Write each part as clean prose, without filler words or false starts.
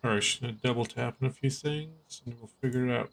Alright, should I double tap on a few things and we'll figure it out.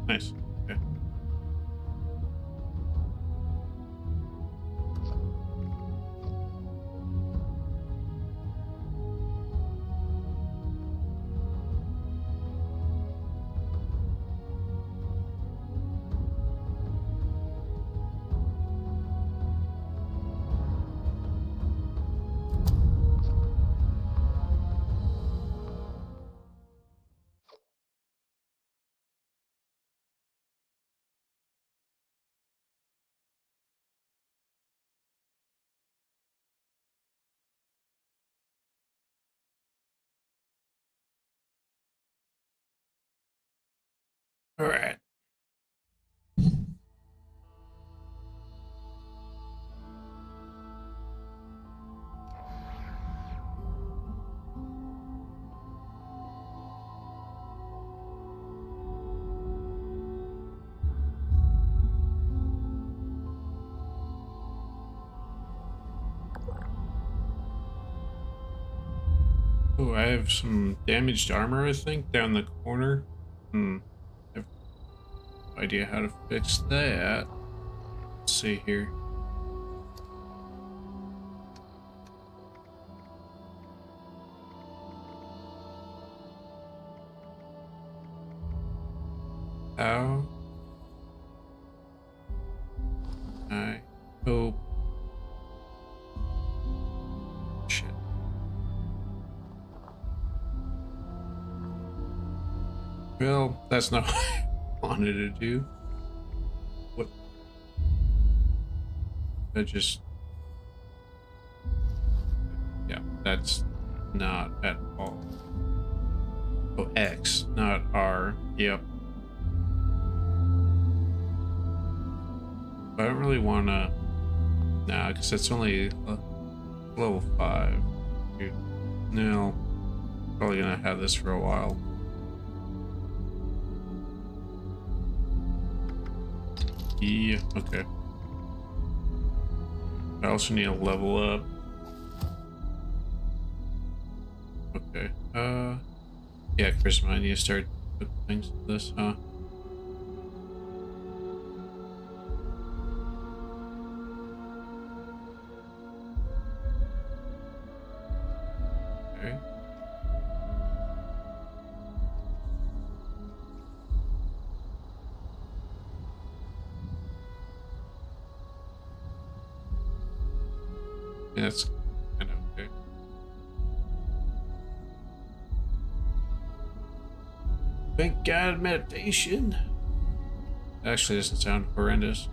Nice. Okay. Alright. Oh, I have some damaged armor, I think, down the corner. I have no idea how to fix that. Let's see here. How? I hope. Shit. Well, that's not what I wanted to do. What? I just. Yeah, that's not at all. Oh, X, not R. Yep. I don't really want to. Nah, because it's only level 5. Dude. No. Probably gonna have this for a while. Yeah, okay. I also need to level up. Okay. Yeah, Charisma, I need to start putting things to this, huh? Okay. Yeah, that's kind of okay. Thank God, meditation. Actually, doesn't sound horrendous.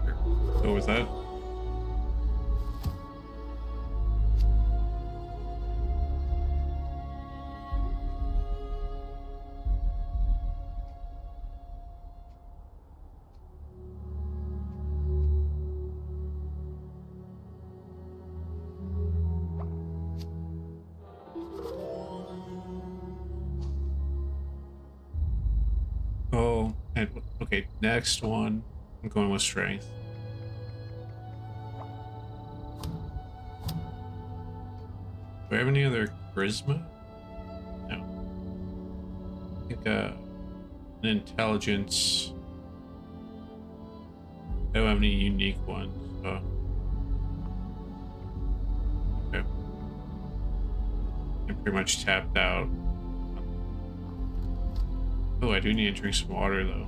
Sure. Go with that. Oh, and okay, next one. I'm going with strength. Do I have any other charisma? No. I think an intelligence. I don't have any unique ones. So. Okay. I'm pretty much tapped out. Oh, I do need to drink some water though.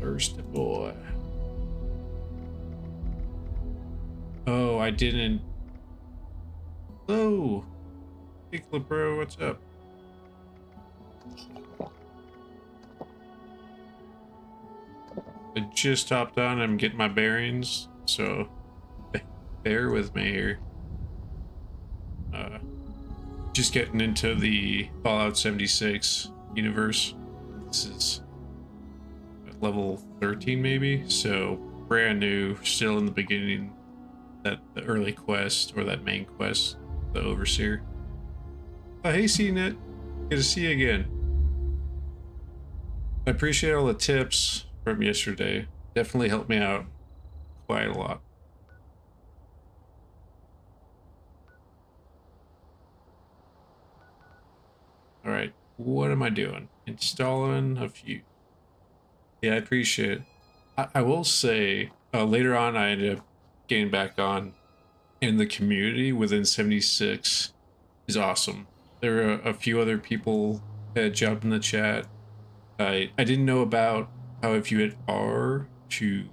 Thirsty boy. Oh, I didn't. Oh, hey, Bro, what's up? I just hopped on. I'm getting my bearings, so bear with me here. Just getting into the Fallout 76 universe. This is level 13 maybe, so brand new, still in the beginning, that the early quest, or that main quest, the Overseer. Oh, hey CNET, good to see you again. I appreciate all the tips from yesterday. Definitely helped me out quite a lot. All right, what am I doing? Installing a few. Yeah, I appreciate it. I will say, later on, I ended up getting back on, and the community within 76 is awesome. There are a few other people that jumped in the chat. I didn't know about how if you hit R to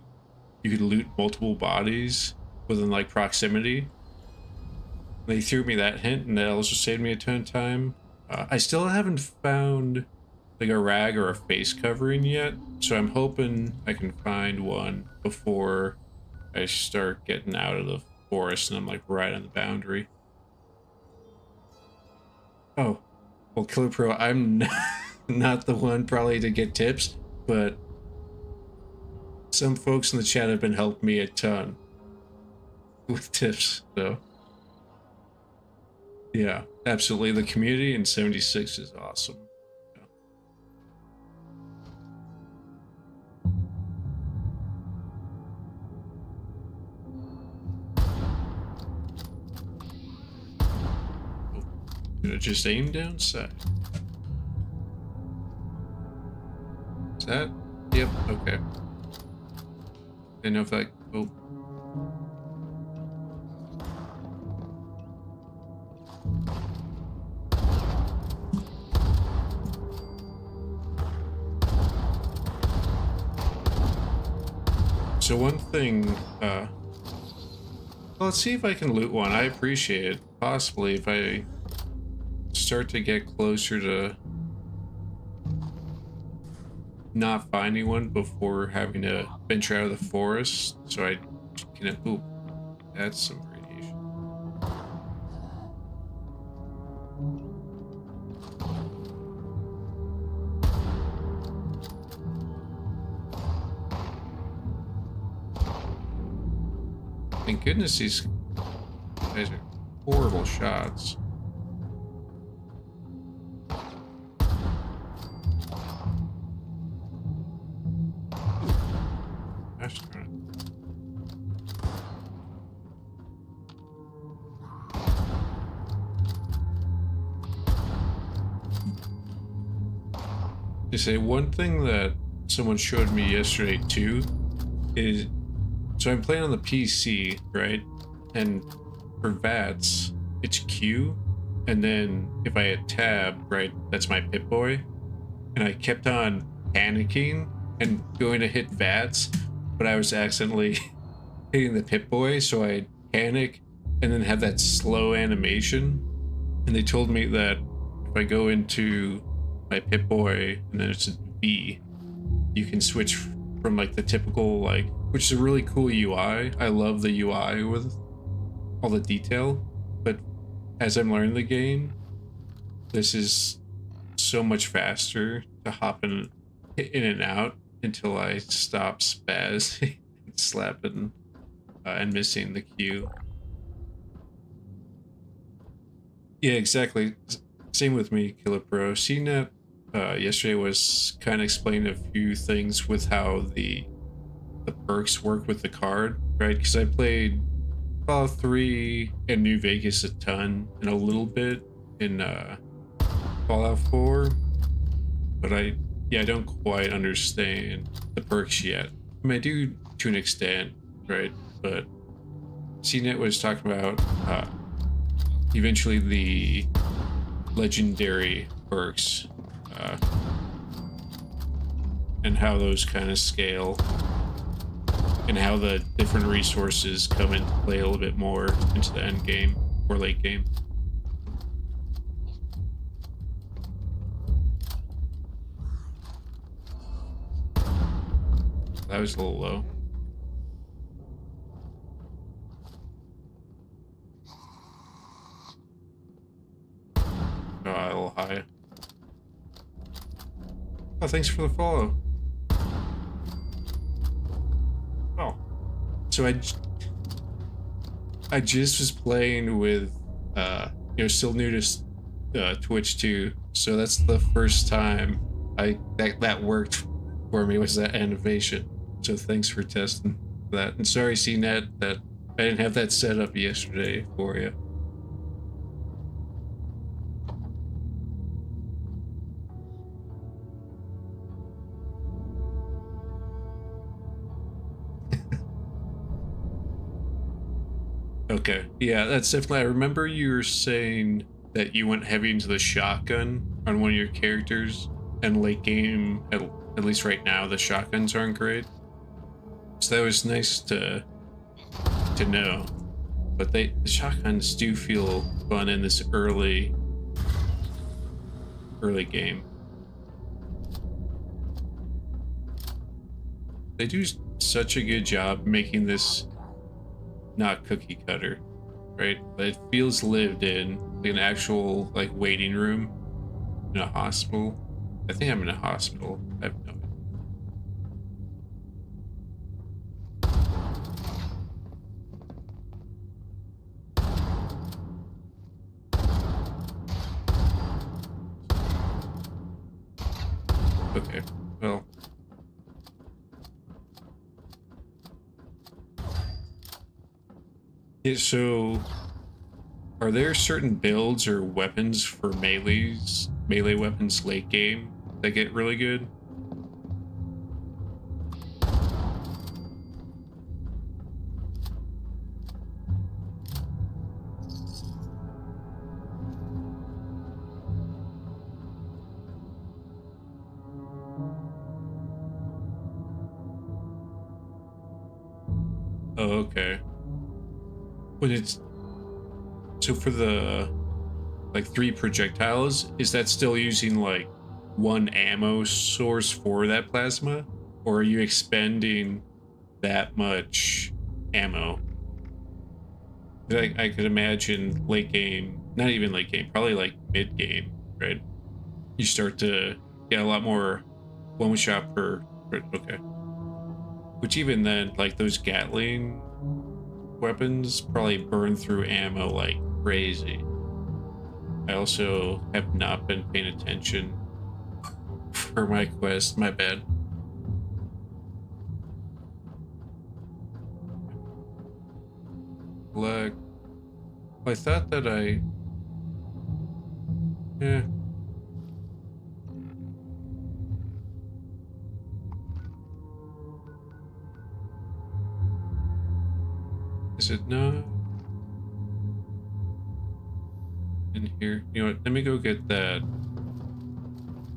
you could loot multiple bodies within like proximity. They threw me that hint, and that also saved me a ton of time. I still haven't found like a rag or a face covering yet, so I'm hoping I can find one before I start getting out of the forest and I'm like right on the boundary. Oh, well, Killer Pro, I'm not the one probably to get tips, but some folks in the chat have been helping me a ton with tips, so yeah, absolutely. The community in 76 is awesome. Should I just aim down sight? Is that? Yep, okay. Didn't know if that. Oh. So one thing, well, let's see if I can loot one. I appreciate it. Possibly if I start to get closer to not finding one before having to venture out of the forest, so I can. Ooh, that's some radiation. Thank goodness these guys are horrible shots. They say one thing that someone showed me yesterday too is, so I'm playing on the PC, right? And for VATS, it's Q, and then if I hit tab, right, that's my Pip-Boy. And I kept on panicking and going to hit VATS, but I was accidentally hitting the Pip-Boy, so I panic and then have that slow animation. And they told me that if I go into my Pip-Boy and then it's a V, you can switch from like the typical, like, which is a really cool UI. I love the UI with all the detail, but as I'm learning the game, this is so much faster to hop in and out until I stop spazzing, slapping, and missing the Q. Yeah, exactly. Same with me, Killer Pro. CNET yesterday was kind of explaining a few things with how the perks work with the card, right? Because I played Fallout 3 and New Vegas a ton and a little bit in Fallout 4, but I don't quite understand the perks yet. I mean, I do to an extent, right? But CNET was talking about eventually the legendary perks and how those kind of scale and how the different resources come into play a little bit more into the end game or late game. That was a little low. Oh, a little high. Oh, thanks for the follow. Oh. So I just was playing with, still new to Twitch too. So that's the first time that worked for me, was that animation. So thanks for testing that. And sorry, CNET, that I didn't have that set up yesterday for you. Okay, yeah, that's definitely. I remember you were saying that you went heavy into the shotgun on one of your characters, and late game, at least right now, the shotguns aren't great. So that was nice to know. But the shotguns do feel fun in this early game. They do such a good job making this not cookie cutter, right? But it feels lived in, like an actual like waiting room in a hospital. I think I'm in a hospital. I have no idea. Okay, well. Yeah, so are there certain builds or weapons for melee weapons late game that get really good? Oh, okay. When it's so for the like 3 projectiles, is that still using like 1 ammo source for that plasma, or are you expending that much ammo? I could imagine late game, not even late game, probably like mid game, right? You start to get a lot more one shot per okay. Which even then, like those Gatling weapons probably burn through ammo like crazy. I also have not been paying attention for my quest, my bad. Leg. I thought that yeah. Is it no? In here. You know what? Let me go get that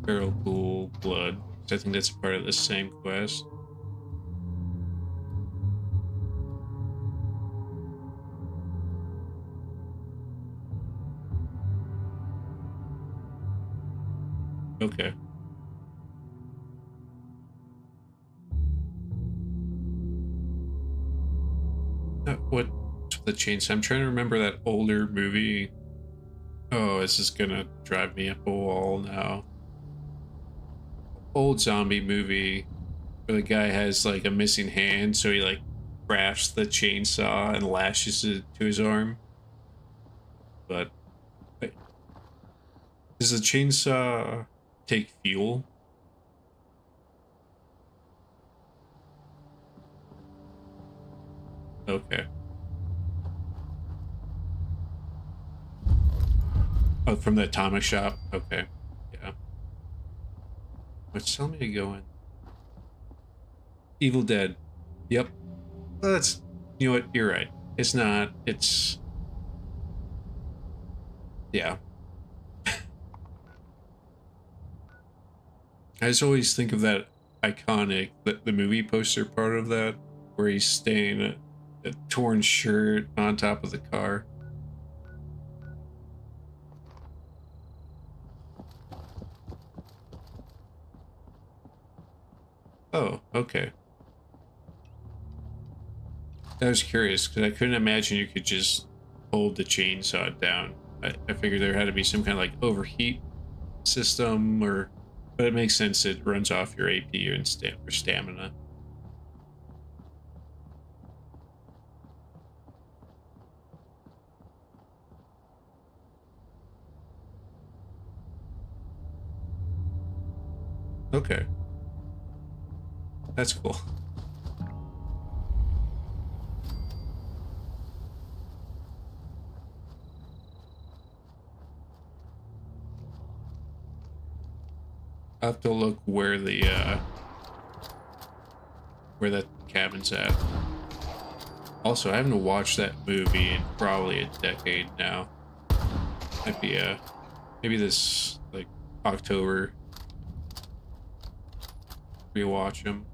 Feral Pool blood. I think that's part of the same quest. Okay. What the chainsaw? I'm trying to remember that older movie. Oh, this is gonna drive me up a wall now. Old zombie movie where the guy has like a missing hand, so he like crafts the chainsaw and lashes it to his arm. But wait, does the chainsaw take fuel? Okay. Oh, from the atomic shop? Okay. Yeah. What's telling me to go in? Evil Dead. Yep. Well, that's, you know what, you're right. It's not, it's, yeah. I just always think of that iconic, the movie poster part of that. where he's staying a torn shirt on top of the car. Oh, okay. I was curious because I couldn't imagine you could just hold the chainsaw down. I figured there had to be some kind of like overheat system, or, but it makes sense. It runs off your AP and for stamina. Okay, that's cool. I have to look where the where that cabin's at. Also, I haven't watched that movie in probably a decade now. Might be maybe this like October rewatch them.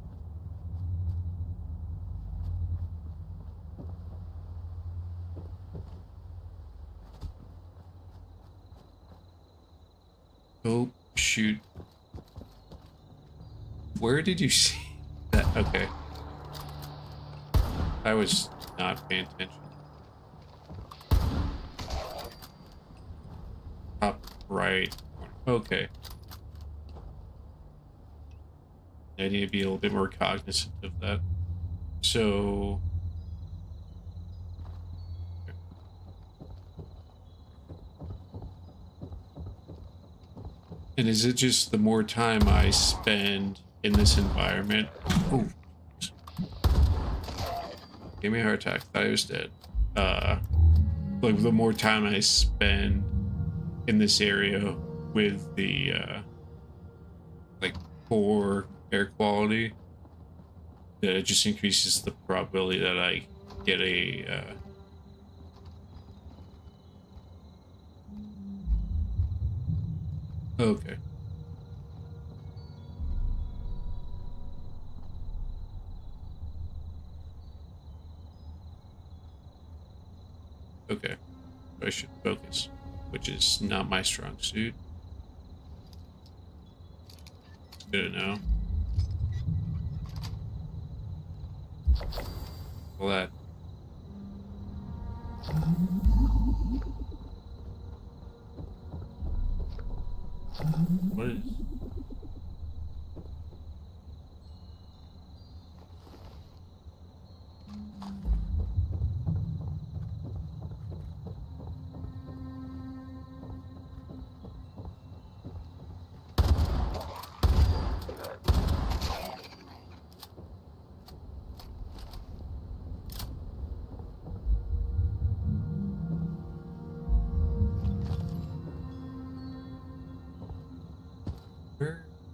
Oh shoot! Where did you see that? Okay, I was not paying attention. Top right. Okay. I need to be a little bit more cognizant of that. So, and is it just the more time I spend in this environment? Oh, gave me a heart attack. Thought I was dead. Like the more time I spend in this area with the like poor air quality, that it just increases the probability that I get a okay. Okay. I should focus, which is not my strong suit. Good to know. Well, that. What is?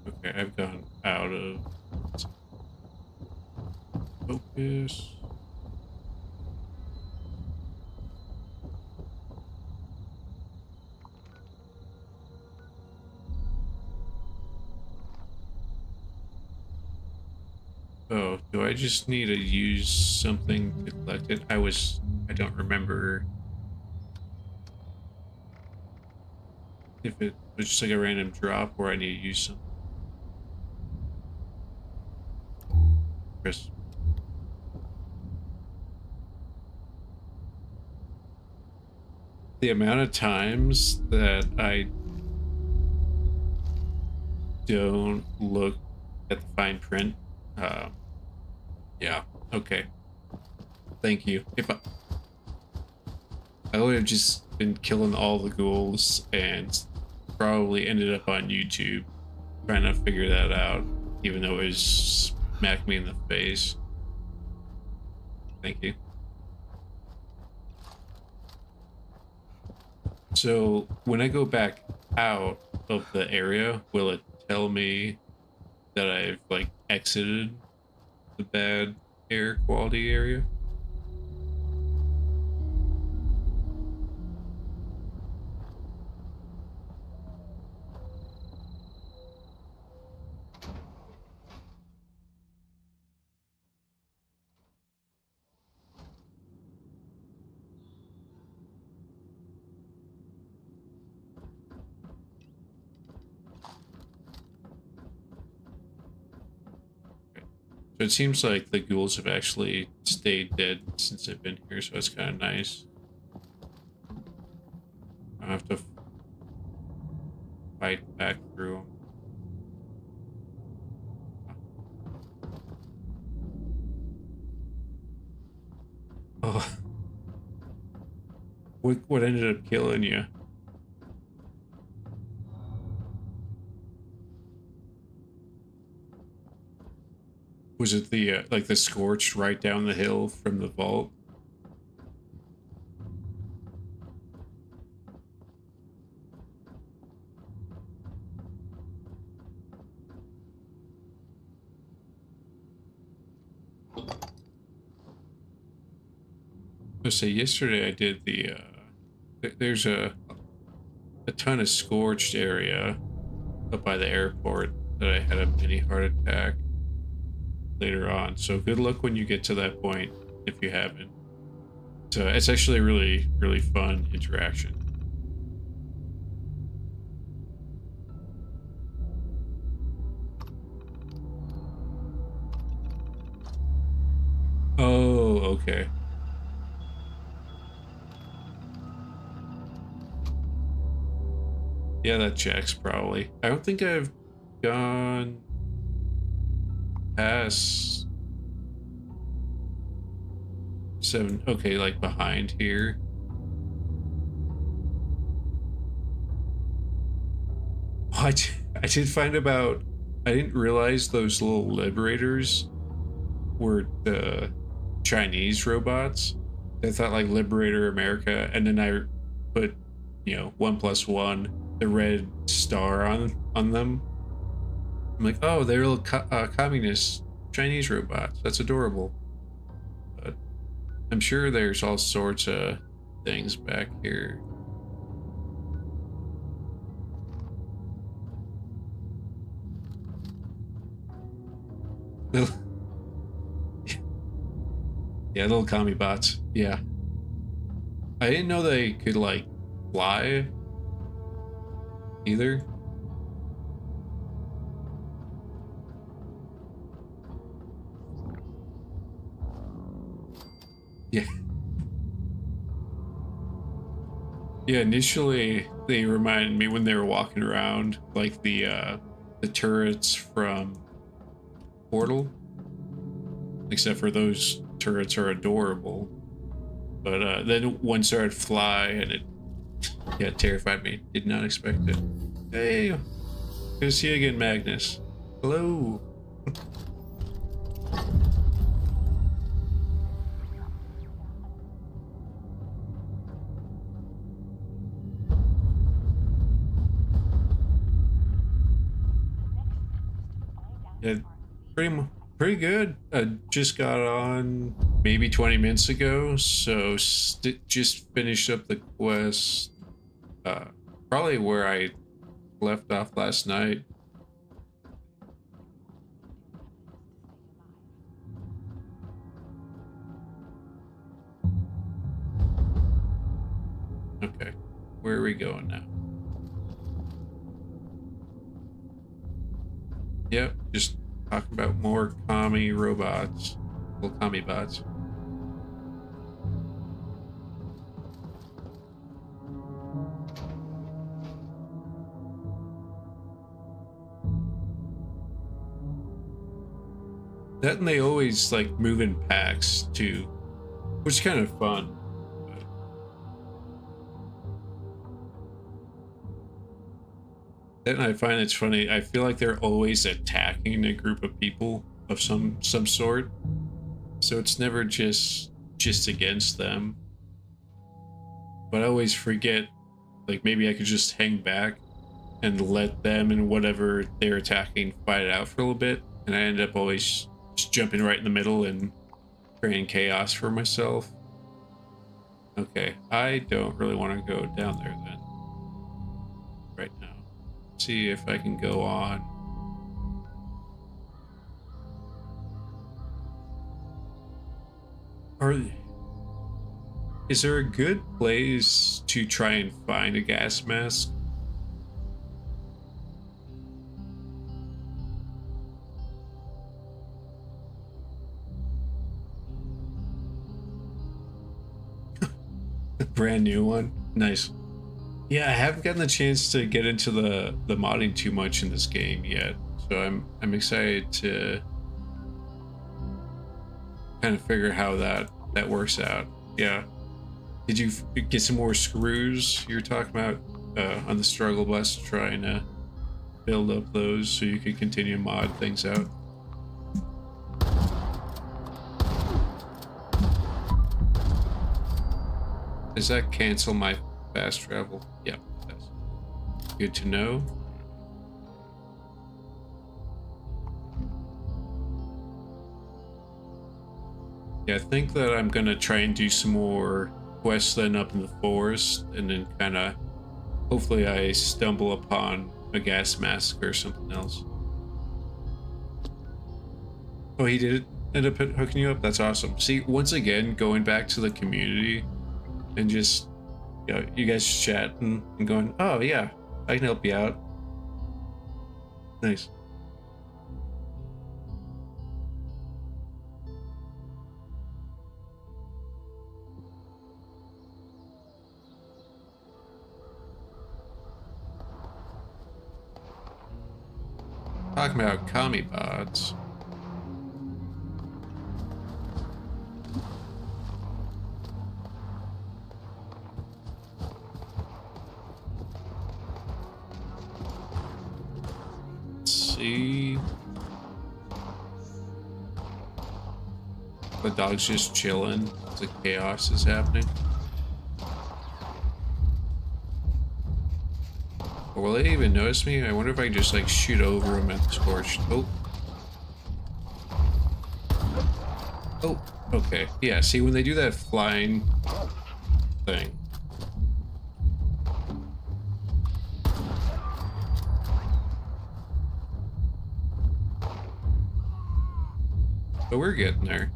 Okay, I've gone out of focus. Oh, do I just need to use something to collect it? I don't remember if it was just like a random drop or I need to use something. Chris. The amount of times that I don't look at the fine print. Yeah. Okay. Thank you. I would have just been killing all the ghouls and probably ended up on YouTube trying to figure that out, even though it was smack me in the face. Thank you. So when I go back out of the area, will it tell me that I've like exited the bad air quality area? So it seems like the ghouls have actually stayed dead since I've been here, so it's kind of nice. I don't have to fight back through them. Oh, what ended up killing you? Was it the like the scorched right down the hill from the vault? I say yesterday I did the there's a ton of scorched area up by the airport that I had a mini heart attack later on. So good luck when you get to that point if you haven't. So it's actually a really fun interaction. Oh, okay. Yeah, that checks probably. I don't think I've gone past 7. Okay, like behind here. What? I did find about. I didn't realize those little liberators were the Chinese robots. I thought like Liberator America, and then I put, 1+1, the red star on them. I'm like, oh, they're little communist Chinese robots. That's adorable. But I'm sure there's all sorts of things back here. Yeah, little commie bots. Yeah. I didn't know they could, like, fly either. Yeah. Yeah, initially they reminded me when they were walking around, like the turrets from Portal. Except for those turrets are adorable. But then one started to fly and it terrified me. Did not expect it. Hey, good to see you again, Magnus. Hello. Yeah, pretty good. I just got on maybe 20 minutes ago, so just finished up the quest. Probably where I left off last night. Okay, where are we going now? Yep, just talking about more commie robots. Little commie bots. That and they always like move in packs too, which is kind of fun. And I find it's funny. I feel like they're always attacking a group of people of some sort, so it's never just against them. But I always forget, like maybe I could just hang back and let them and whatever they're attacking fight it out for a little bit, and I end up always just jumping right in the middle and creating chaos for myself. Okay, I don't really want to go down there then. Right now. See if I can go on. Is there a good place to try and find a gas mask? A brand new one. Nice. Yeah, I haven't gotten the chance to get into the modding too much in this game yet, so I'm excited to kind of figure how that works out. Yeah. Did you get some more screws you were talking about on the struggle bus, trying to build up those so you could continue to mod things out? Does that cancel my fast travel? Yep, it does. Good to know. Yeah, I think that I'm gonna try and do some more quests then up in the forest, and then kind of hopefully I stumble upon a gas mask or something else. Oh, he did end up hooking you up? That's awesome. See, once again, going back to the community and just, you know, you guys chatting and going, oh yeah, I can help you out. Nice. Talking about commie bots. Let's see. The dog's just chilling. The chaos is happening. Or will they even notice me? I wonder if I can just like shoot over him at the scorched. Oh. Oh, okay. Yeah, see when they do that flying thing. But we're getting there.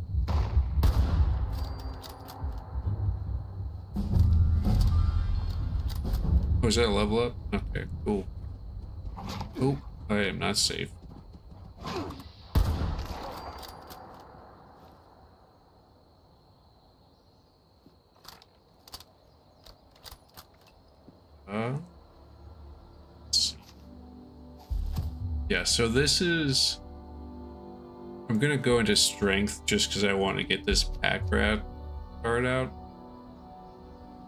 Was that a level up? Okay, cool. Oh, I am not safe. Let's see. Yeah, so this is... I'm gonna go into strength just because I want to get this pack rat card out.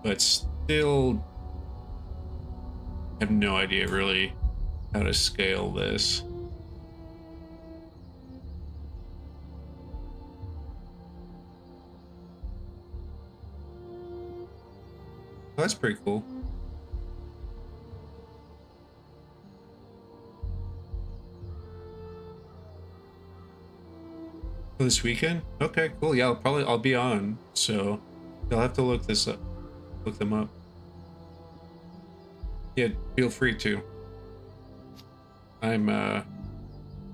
But still have no idea really how to scale this. Oh, that's pretty cool. For this weekend? Okay, cool. Yeah, I'll be on, so you'll have to look this up. Look them up. Yeah, feel free to. I'm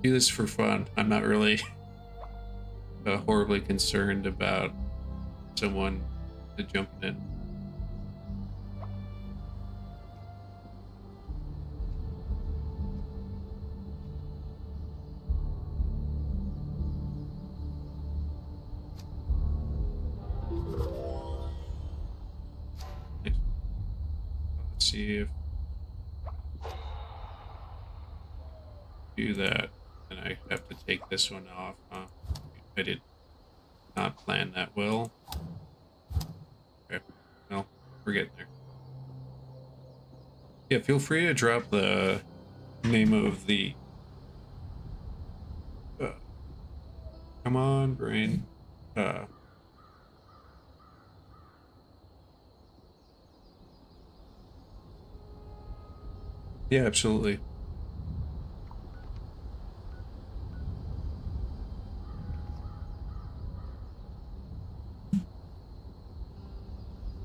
do this for fun. I'm not really horribly concerned about someone jumping in. Let's see if do that, and I have to take this one off. I did not plan that well. Okay, well, we're getting there. Yeah, feel free to drop the name of the... come on, brain. Yeah, absolutely.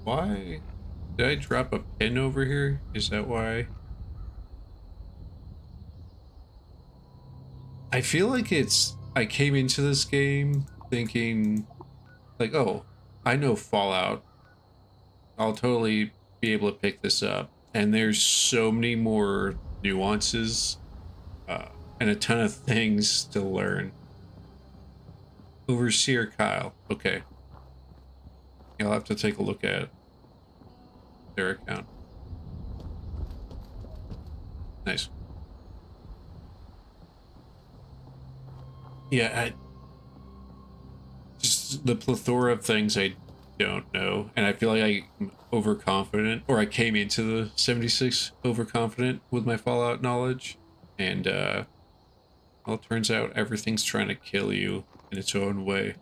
Why did I drop a pin over here? Is that why? I feel like I came into this game thinking like, oh, I know Fallout. I'll totally be able to pick this up. And there's so many more nuances and a ton of things to learn. Overseer Kyle. Okay. I'll have to take a look at it. their account. Nice. Yeah, just the plethora of things I don't know, and I feel like I'm overconfident, or I came into the 76 overconfident with my Fallout knowledge, and well, it turns out everything's trying to kill you in its own way.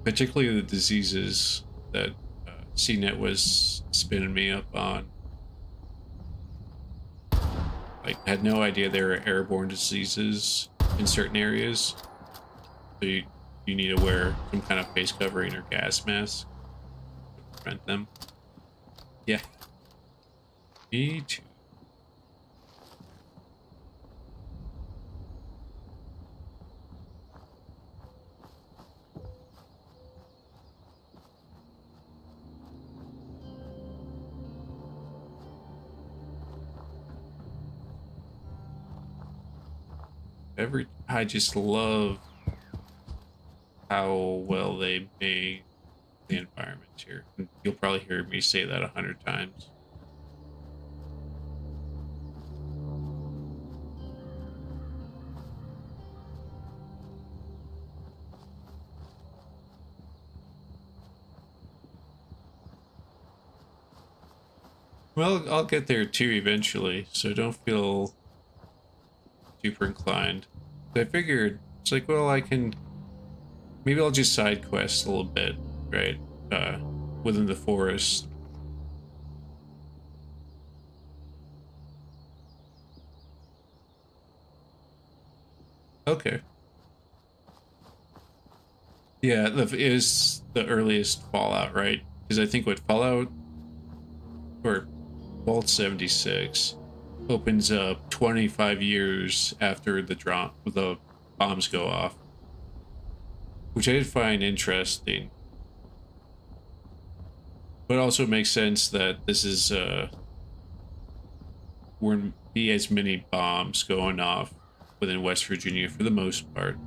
Particularly the diseases that CNET was spinning me up on. Like, I had no idea there were airborne diseases in certain areas. So you need to wear some kind of face covering or gas mask to prevent them. Yeah. Me too. I just love how well they made the environment here. And you'll probably hear me say that 100 times. Well, I'll get there too eventually, so don't feel super inclined. I figured it's like, well, maybe I'll just side quest a little bit, right? Within the forest. Okay. Yeah, it is the earliest Fallout, right? Because I think what Fallout or Vault 76 opens up 25 years after the bombs go off, which I did find interesting. But also makes sense that this is wouldn't be as many bombs going off within West Virginia for the most part.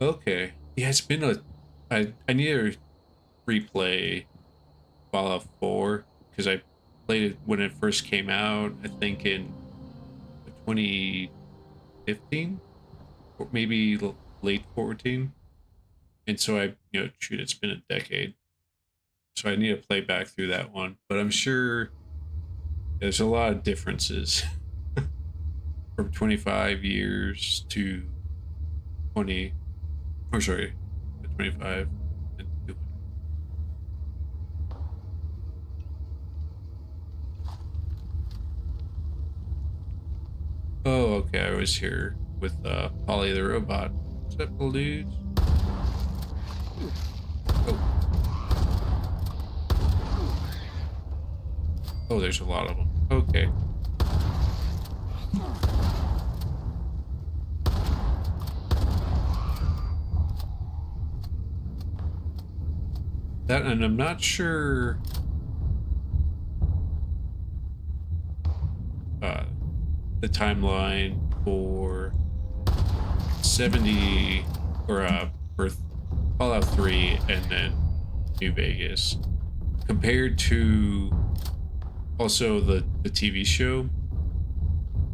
Okay. Yeah, it's been I need to replay Fallout 4 because I played it when it first came out, I think in 2015 or maybe late 14. And so shoot, it's been a decade. So I need to play back through that one, but I'm sure there's a lot of differences from 25 years to 20, or sorry, 25 and 200. Oh, okay, I was here with Polly the robot. What's up, little dudes? Oh. Oh, there's a lot of them. Okay. That, and I'm not sure the timeline for 70 or for Fallout 3 and then New Vegas compared to also the TV show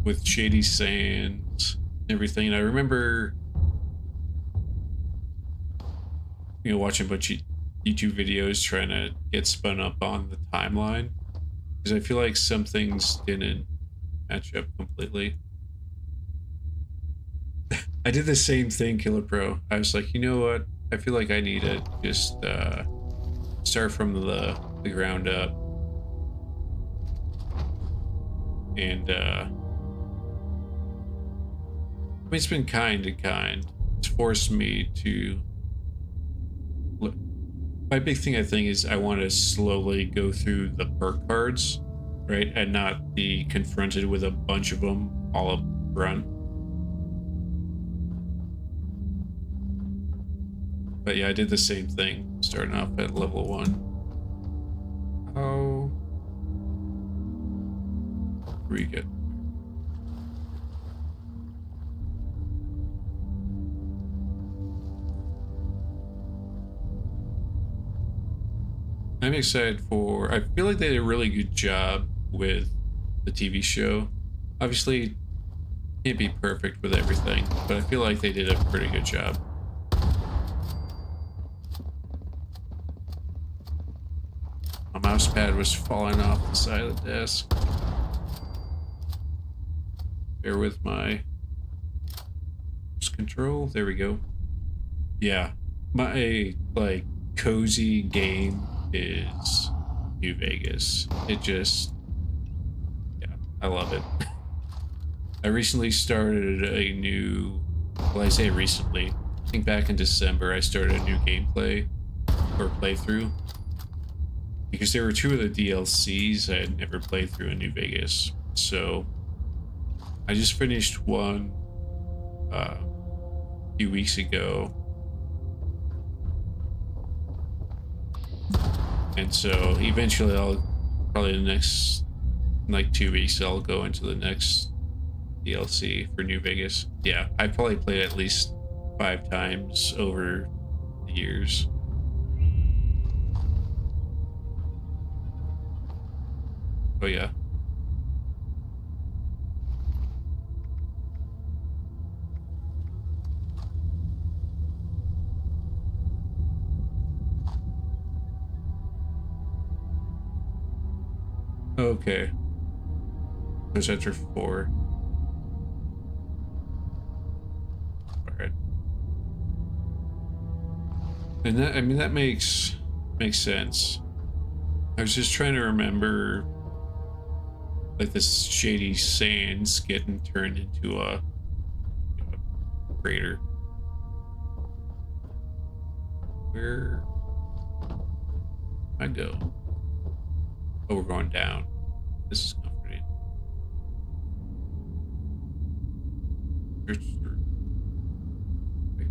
with Shady Sands and everything. And I remember watching a bunch of YouTube videos trying to get spun up on the timeline because I feel like some things didn't match up completely. I did the same thing, Killer Pro. I was like, you know what? I feel like I need to just start from the ground up. And I mean, it's been kind to kind. It's forced me to look. My big thing, I think, is I want to slowly go through the perk cards, right? And not be confronted with a bunch of them all up front. But yeah, I did the same thing, starting off at level 1. How do we get? I'm excited for. I feel like they did a really good job with the TV show. Obviously, can't be perfect with everything, but I feel like they did a pretty good job. My mouse pad was falling off the side of the desk. Bear with my control. There we go. Yeah, my like cozy game is New Vegas. It just, yeah, I love it. I recently started a new, well, I say recently, I think back in December I started a new gameplay or playthrough because there were two of the DLCs I had never played through in New Vegas. So I just finished one a few weeks ago. And so eventually I'll probably the next like 2 weeks I'll go into the next DLC for New Vegas. Yeah, I probably played at least 5 times over the years. Oh yeah. Okay. There's enter 4. Alright. And that, I mean, that makes sense. I was just trying to remember like this shady sands getting turned into a crater. Where I go? Oh, we're going down. This is comforting. Search through. Wait.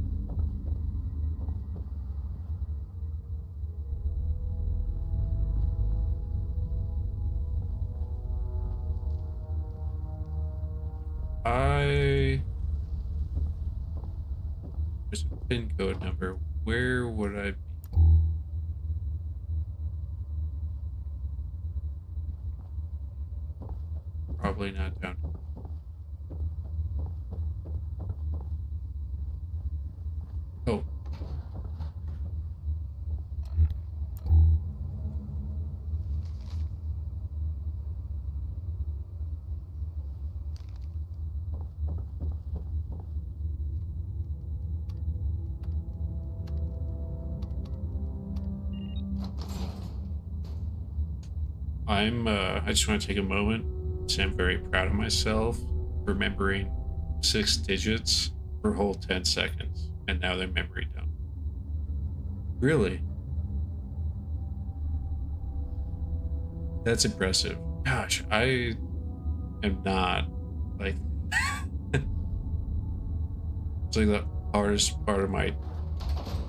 There's a pin code number. Where would I be? Probably not down. Oh. I just want to take a moment to say I'm very proud of myself remembering 6 digits for a whole 10 seconds, and now they're memory dumb. Really? That's impressive. Gosh, I am not like it's like the hardest part of my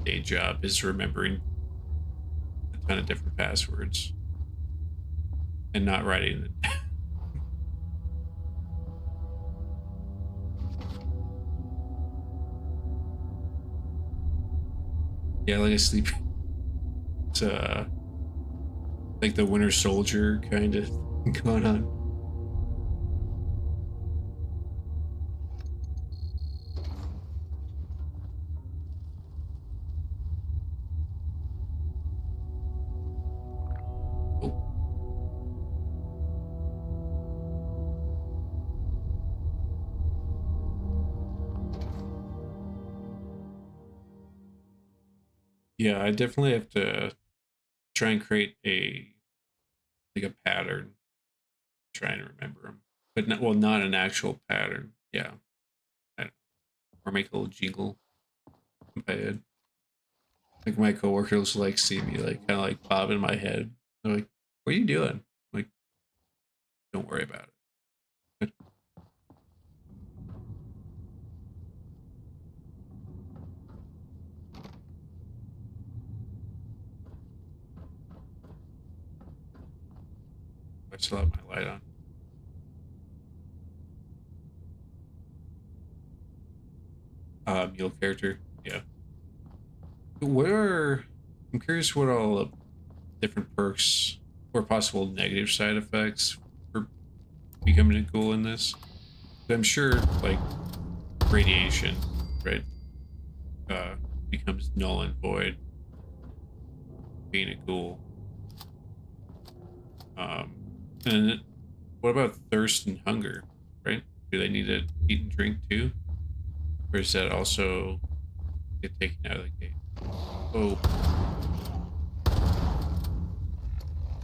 day job is remembering a ton of different passwords and not writing it. Yeah, like a sleep. It's like the Winter Soldier kind of going on. Oh. Yeah, I definitely have to try and create a like a pattern, trying to remember them, but not, well, not an actual pattern. Yeah, I don't know. Or make a little jingle in my head. Like my coworkers like see me like kind of like bob in my head. They're like, "What are you doing?" I'm like, don't worry about it. I still have my light on. Mule character. Yeah. Where I'm curious what all the different perks or possible negative side effects for becoming a ghoul in this. I'm sure, like, radiation, right, becomes null and void being a ghoul. And what about thirst and hunger, right? Do they need to eat and drink too? Or does that also get taken out of the game? Oh.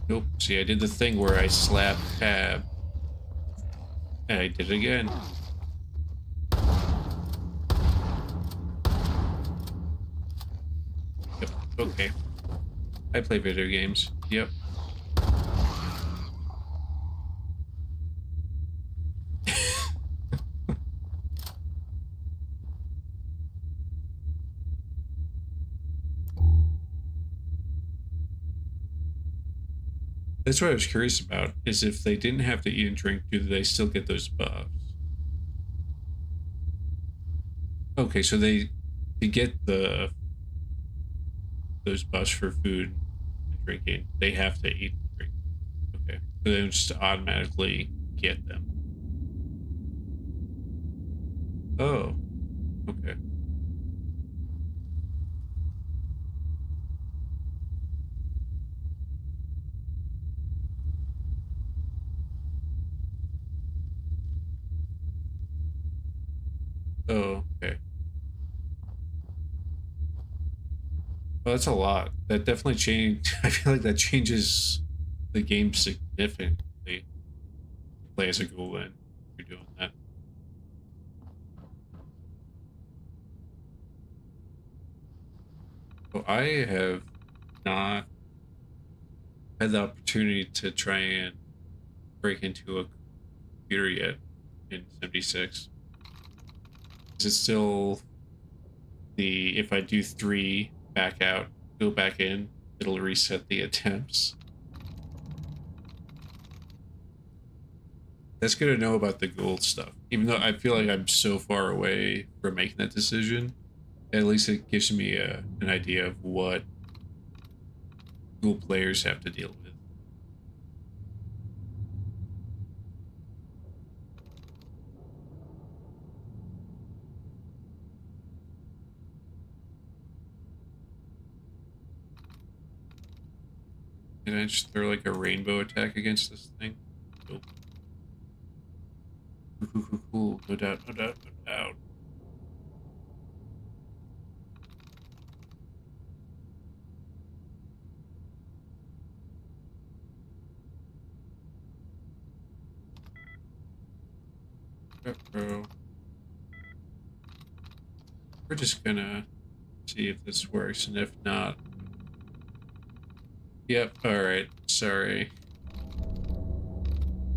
Nope. See, I did the thing where I slapped tab. And I did it again. Yep. Okay. I play video games. Yep. That's what I was curious about, is if they didn't have to eat and drink, do they still get those buffs? Okay, so they get those buffs for food and drinking. They have to eat and drink. Okay. So they don't just automatically get them. Oh. Okay. Oh, okay. Well, that's a lot. That definitely changed. I feel like that changes the game significantly. Play as a ghoul when you're doing that. So I have not had the opportunity to try and break into a computer yet in 76. Is it still the, if I do 3, back out, go back in, it'll reset the attempts? That's good to know about the gold stuff. Even though I feel like I'm so far away from making that decision, at least it gives me an idea of what Google players have to deal with. Can I just throw like a rainbow attack against this thing? Nope. Cool. No doubt, no doubt, no doubt. Uh-oh. We're just gonna see if this works, and if not... Yep, alright. Sorry.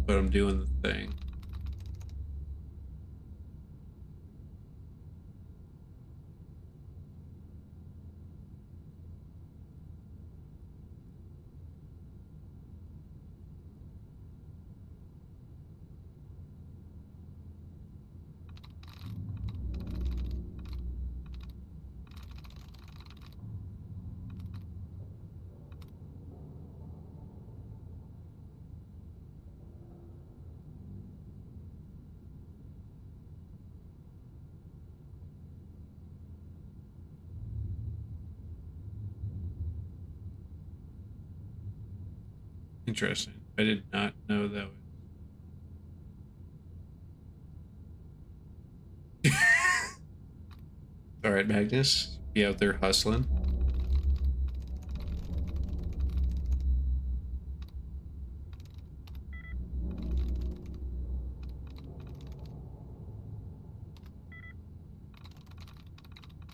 But I'm doing the thing. Interesting. I did not know that was... Alright, Magnus. Be out there hustling.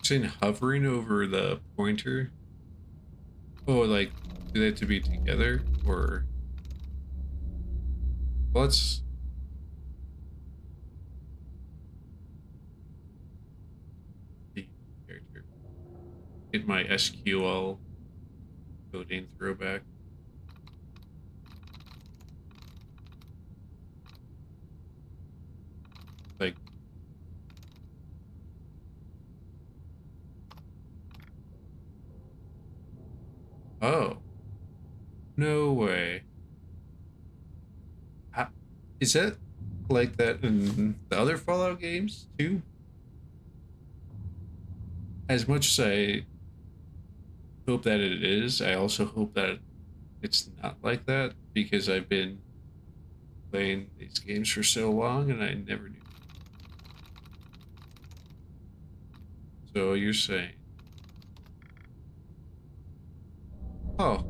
Saying hovering over the pointer. Oh, like, do they have to be together? Or... Well, let's... The character. Get my SQL coding throwback. Like... Oh. No way. How, is that like that in the other Fallout games too? As much as I hope that it is, I also hope that it's not like that because I've been playing these games for so long and I never knew. So you're saying, oh,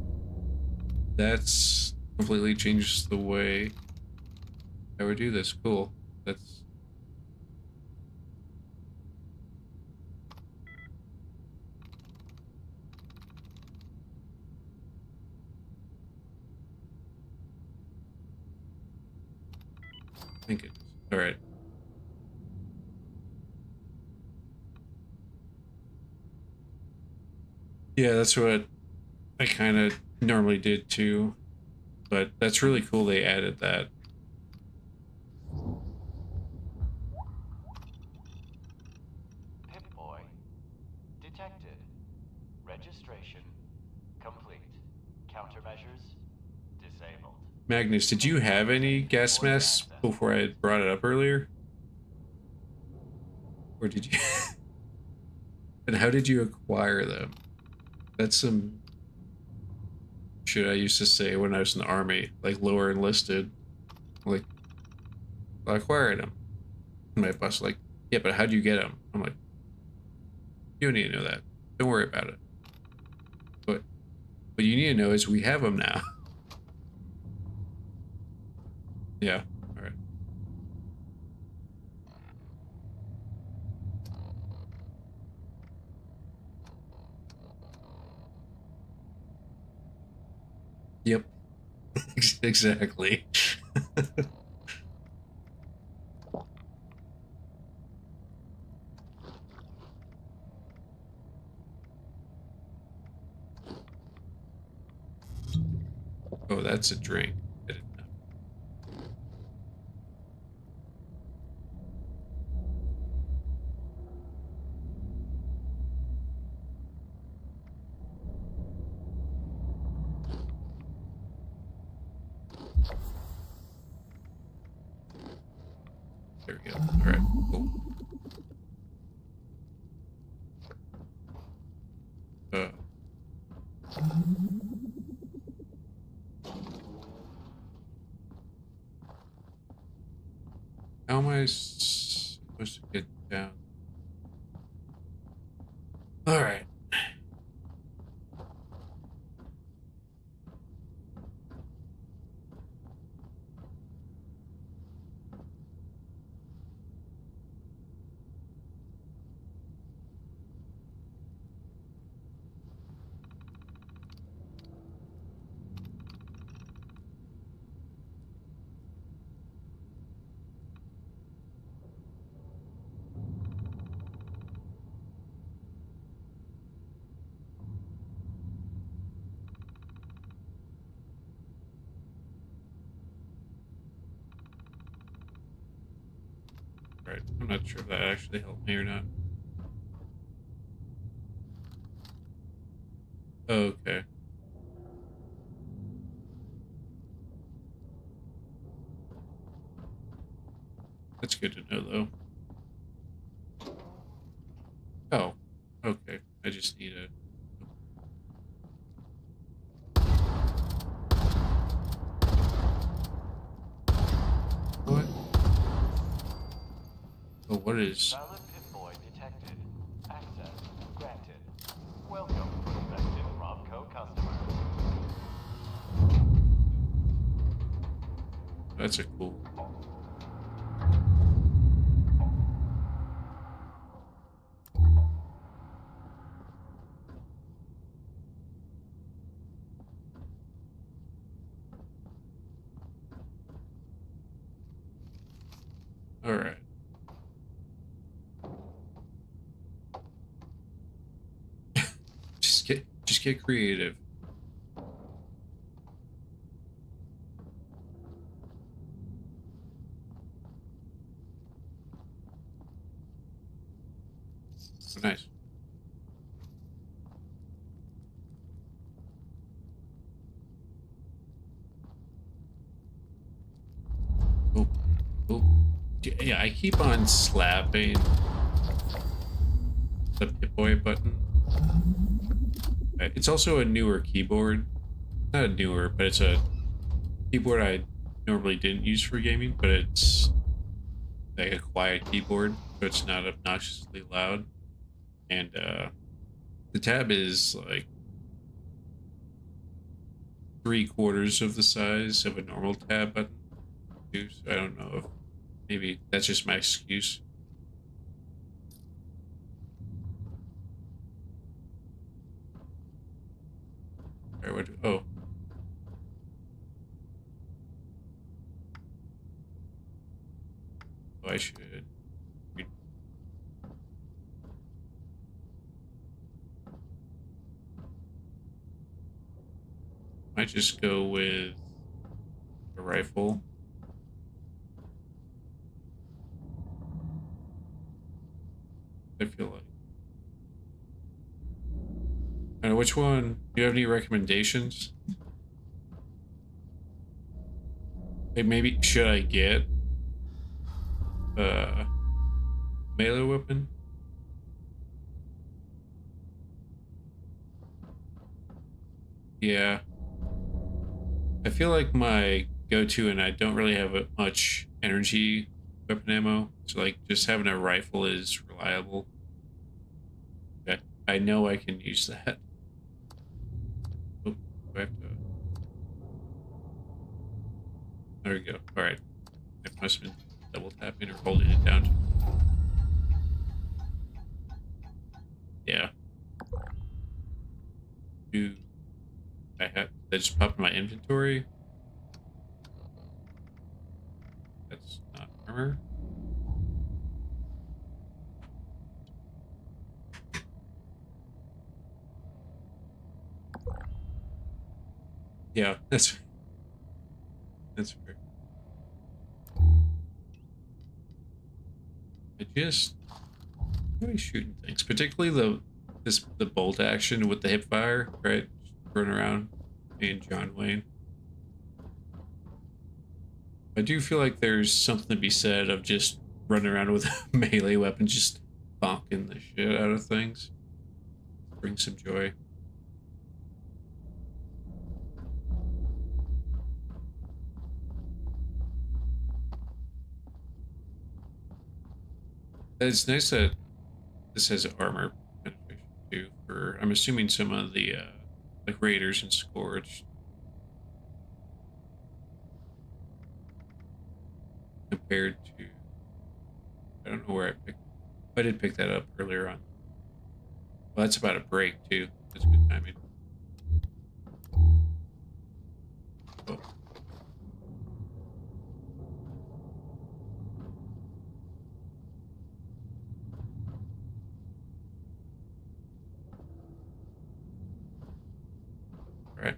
that's completely changes the way I would do this. Cool. That's thank goodness. All right. Yeah, that's what I kind of normally did too, but that's really cool they added that. Pip-Boy detected. Registration complete. Countermeasures disabled. Magnus, did you have Maintain any gas Pip-Boy's masks access. before I brought it up earlier? Or did you? And how did you acquire them? That's some shit I used to say when I was in the army, like lower enlisted. Like, I acquired them. And my boss was like, yeah, but how do you get them? I'm like, you don't need to know that. Don't worry about it. But what you need to know is we have them now. Yeah. All right. Yep. Exactly. Oh, that's a drink. I didn't know. There we go. All right. Cool. Uh, how am I supposed to get down? All right. All right. I'm not sure if that actually helped me or not. Okay. That's good to know, though. Oh. Okay. I just need a. What? Oh, what is. Valid Pip-Boy detected. Access granted. Welcome, prospective Robco customer. That's a cool. All right. Just get creative. Oh, nice. I keep on slapping the Pip-Boy button. It's also a newer keyboard. Not a newer, but it's a keyboard I normally didn't use for gaming, but it's like a quiet keyboard, so it's not obnoxiously loud. And the tab is like 3/4 of the size of a normal tab button, too, so I don't know if maybe that's just my excuse. Or what? Oh. Oh, I should. Might just go with a rifle. I feel like. I don't know, which one? Do you have any recommendations? Like maybe should I get a melee weapon? Yeah. I feel like my go-to, and I don't really have much energy weapon ammo, so like just having a rifle is reliable. Okay. I know I can use that. Oh, do I have to... There we go. All right. I must have been double tapping or holding it down. Yeah. Do I have that just popped in my inventory? That's not armor. Yeah, that's fair. I just really shooting things, particularly the bolt action with the hip fire, right? Just run around, me and John Wayne. I do feel like there's something to be said of just running around with a melee weapon, just bonking the shit out of things. Bring some joy. It's nice that this has armor penetration too. For I'm assuming some of the like raiders and Scourge compared to I don't know where I picked. I did pick that up earlier on. Well, that's about a break too. That's good timing. Oh. All right.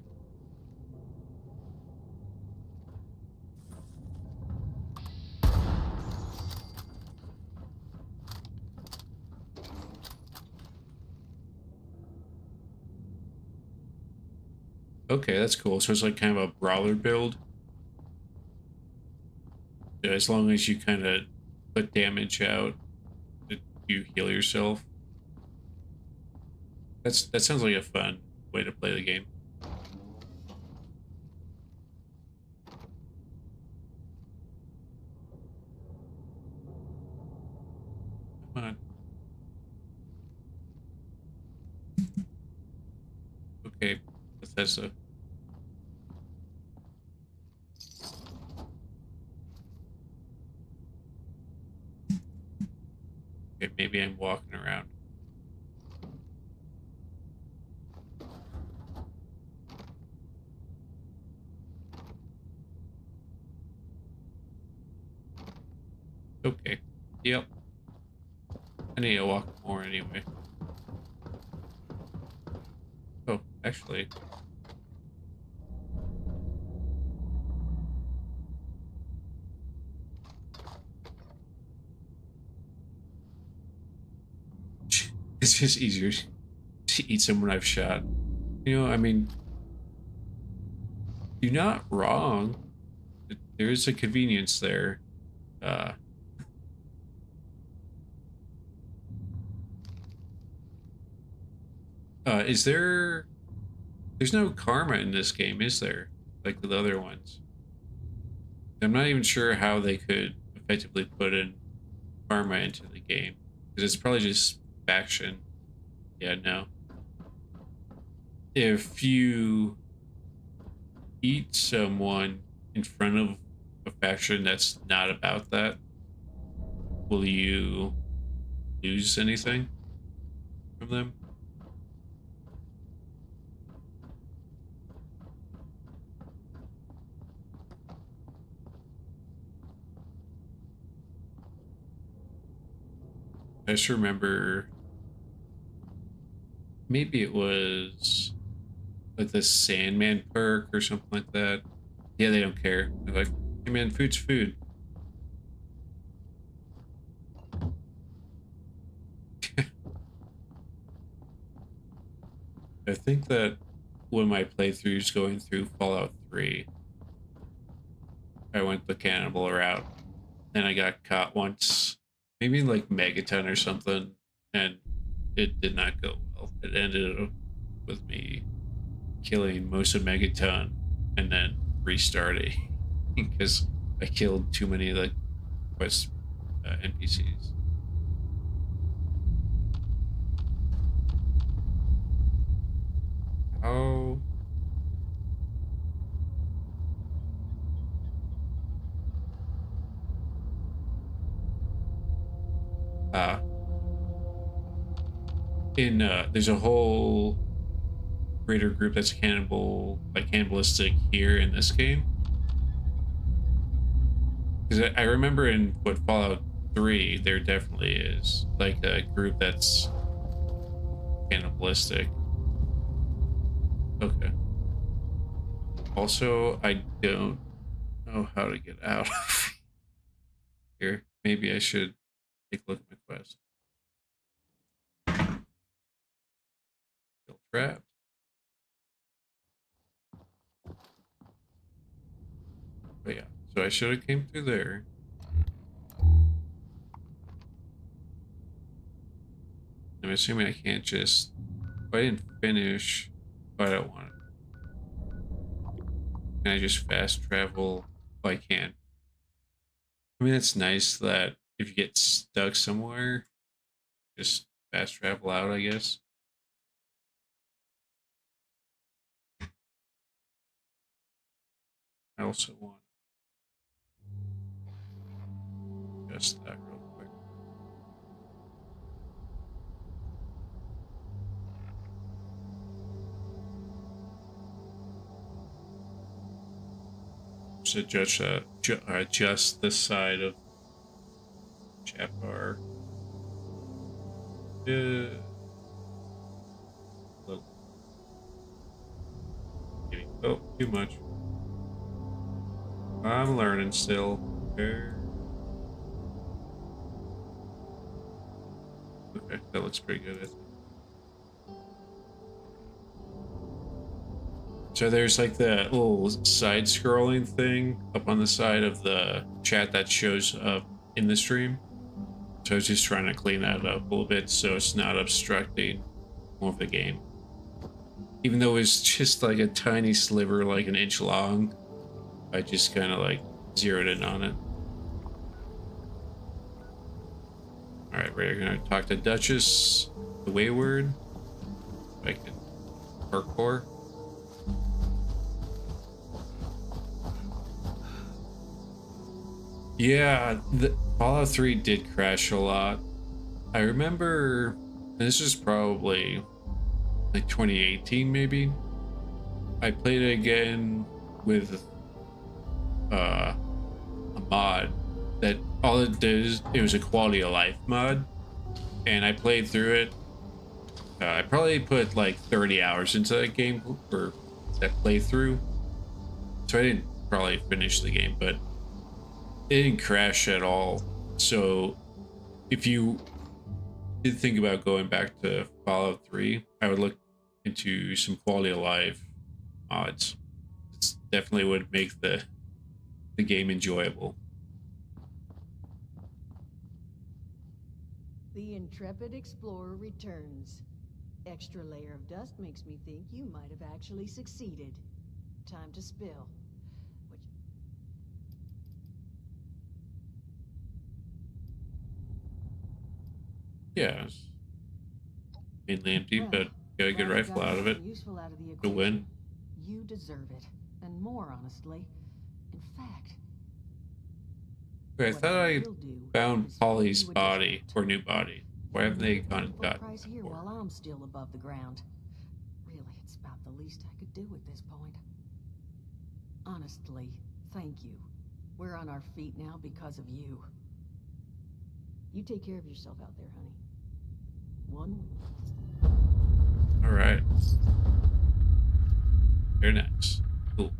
Okay, that's cool. So it's like kind of a brawler build. Yeah, as long as you kind of put damage out, you heal yourself. That sounds like a fun way to play the game. Come on. Okay, Bethesda. Okay, maybe I'm walking around. Okay. Yep. I need to walk more anyway. Oh, actually. It's just easier to eat someone I've shot. You know, I mean, you're not wrong. There is a convenience there. Is there? There's no karma in this game, is there? Like with other ones. I'm not even sure how they could effectively put in karma into the game because it's probably just faction. Yeah, no. If you eat someone in front of a faction that's not about that, will you lose anything from them? I just remember maybe it was like the Sandman perk or something like that. Yeah, they don't care. They're like, hey man, food's food. I think that when my playthroughs going through Fallout 3, I went the cannibal route. Then I got caught once, maybe like Megaton or something, and it did not go well. It ended up with me killing most of Megaton and then restarting because I killed too many like quest NPCs. Oh, uh, in there's a whole greater group that's cannibalistic here in this game. Because I remember in what Fallout 3, there definitely is like a group that's cannibalistic. Okay. Also, I don't know how to get out of here. Maybe I should take a look at my quest. Still trapped. But yeah, so I should have came through there. I'm assuming I can't just. If I didn't finish, I don't want it. Can I just fast travel? If I can. I mean, it's nice that if you get stuck somewhere, just fast travel out, I guess. I also want just that real quick. So just this side of chat bar. Uh, little, oh, too much. I'm learning still. Okay, that looks pretty good, I think. So there's like the little side scrolling thing up on the side of the chat that shows up in the stream. So I was just trying to clean that up a little bit so it's not obstructing more of the game. Even though it's just like a tiny sliver, like an inch long, I just kind of like zeroed in on it. All right, we're gonna talk to Duchess, the Wayward. If I can parkour. Yeah, the Fallout 3 did crash a lot. I remember, and this is probably like 2018 maybe. I played it again with a mod that all it did is it was a quality of life mod, and I played through it. I probably put like 30 hours into that game or that playthrough, so I didn't probably finish the game, but it didn't crash at all. So if you did think about going back to Fallout 3, I would look into some quality of life mods. It definitely would make the game enjoyable. The intrepid explorer returns. Extra layer of dust makes me think you might have actually succeeded. Time to spill. Which... Yeah, it's mainly empty, Well, but got a good glad we rifle got out of it. something useful out of the To win. equation. You deserve it, and more, honestly. In fact, Wait, I what thought I will do found is pay Polly's you a body, discount. or new body. Why haven't they gone and Full gotten price that here before? while I'm still above the ground. Really, it's about the least I could do at this point. Honestly, thank you. We're on our feet now because of you. You take care of yourself out there, honey. One week. Alright. You're next. Cool.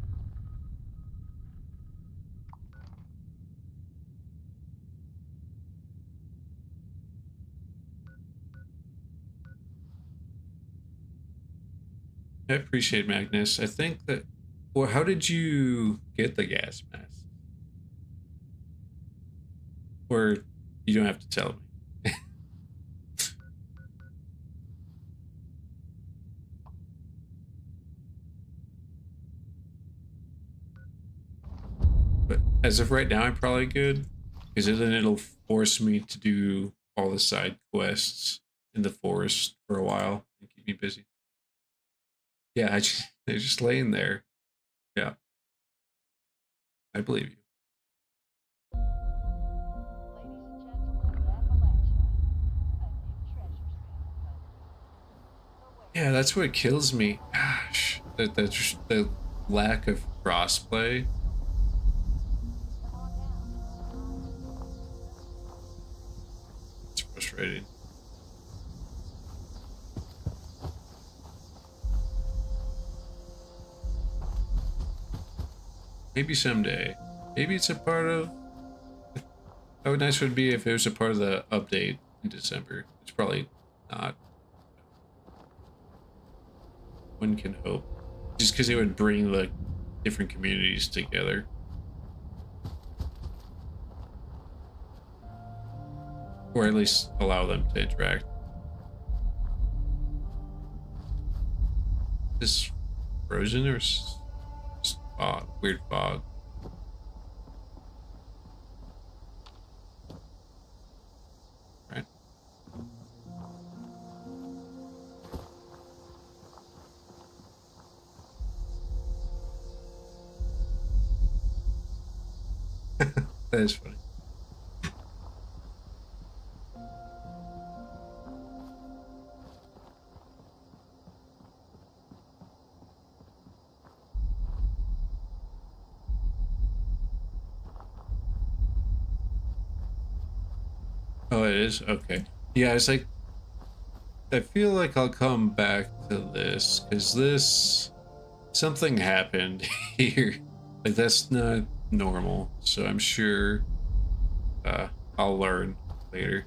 I appreciate Magnus. I think that... Well, how did you get the gas mask? Or you don't have to tell me. But as of right now, I'm probably good. Because then it'll force me to do all the side quests in the forest for a while and keep me busy. Yeah, they're just laying there. Yeah. I believe you. Yeah, that's what kills me. Gosh, that's the lack of crossplay. It's frustrating. Maybe someday. Maybe it's a part of... How nice would it be if it was a part of the update in December? It's probably not. One can hope. Just because it would bring the different communities together. Or at least allow them to interact. Is frozen or just fog? Weird fog. Right. That is funny. Oh, it is? Okay. Yeah, it's like... I feel like I'll come back to this, because this... Something happened here. Like, that's not normal, so I'm sure I'll learn later.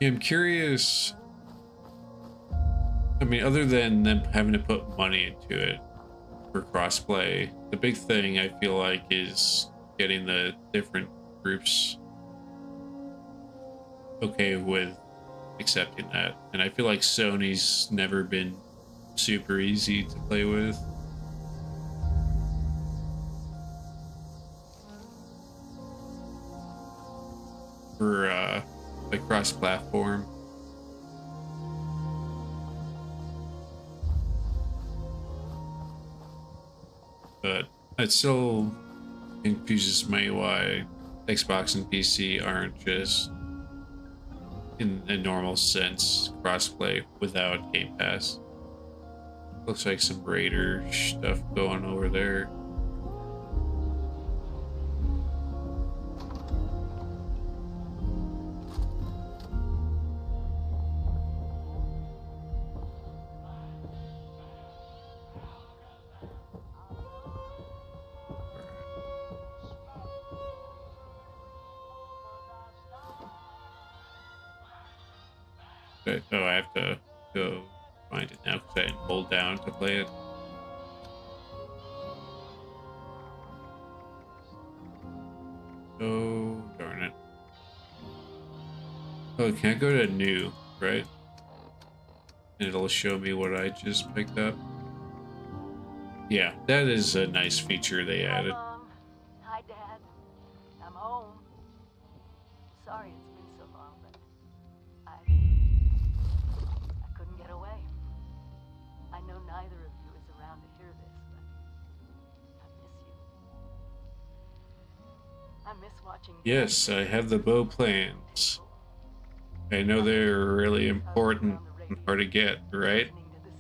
Yeah, I'm curious. I mean, other than them having to put money into it for crossplay, the big thing I feel like is getting the different groups okay with accepting that. And I feel like Sony's never been super easy to play with. For like cross-platform. But it still confuses me why Xbox and PC aren't just in a normal sense crossplay without Game Pass. Looks like some Raider stuff going over there. Okay. Oh, I have to go find it now because I didn't hold down to play it. Oh, darn it. Oh, can I go to new, right? And it'll show me what I just picked up. Yeah, that is a nice feature they added. Hi, Mom. Hi, Dad. I'm home. Sorry it's been so long, but I couldn't get away. I know neither of you is around to hear this, but I miss you. I miss watching. Yes, I have the bow plans. I know they're really important and hard to get, right?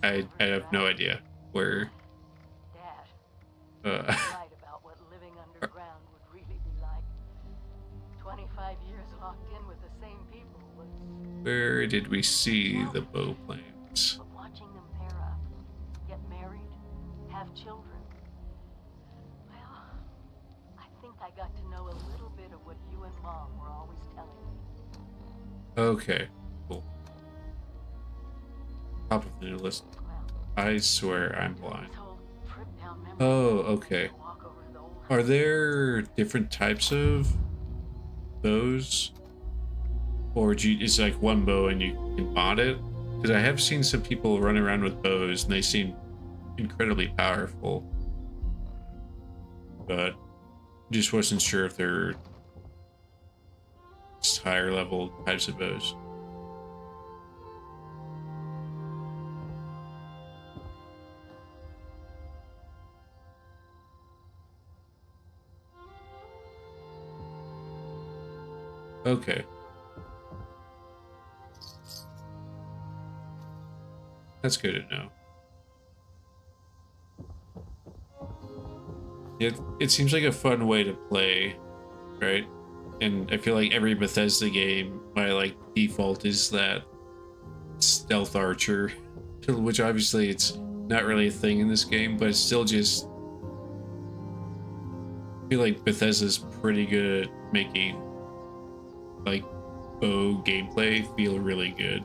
I have no idea where. Dad, right about what living underground would really be like. 25 years locked in with the same people was. Where did we see the bow plans? But watching them pair up, get married, have children. Well, I think I got to know a little bit of what you and Mom were always telling me. Okay, cool. Top of the new list. I swear I'm blind. Oh, okay. Are there different types of bows? Or is it like one bow and you can mod it? Because I have seen some people run around with bows and they seem incredibly powerful. But just wasn't sure if they're just higher level types of bows. Okay. That's good to know. It seems like a fun way to play, right? And I feel like every Bethesda game, my like default is that stealth archer, which obviously it's not really a thing in this game, but it's still just. I feel like Bethesda's pretty good at making like bow gameplay feel really good.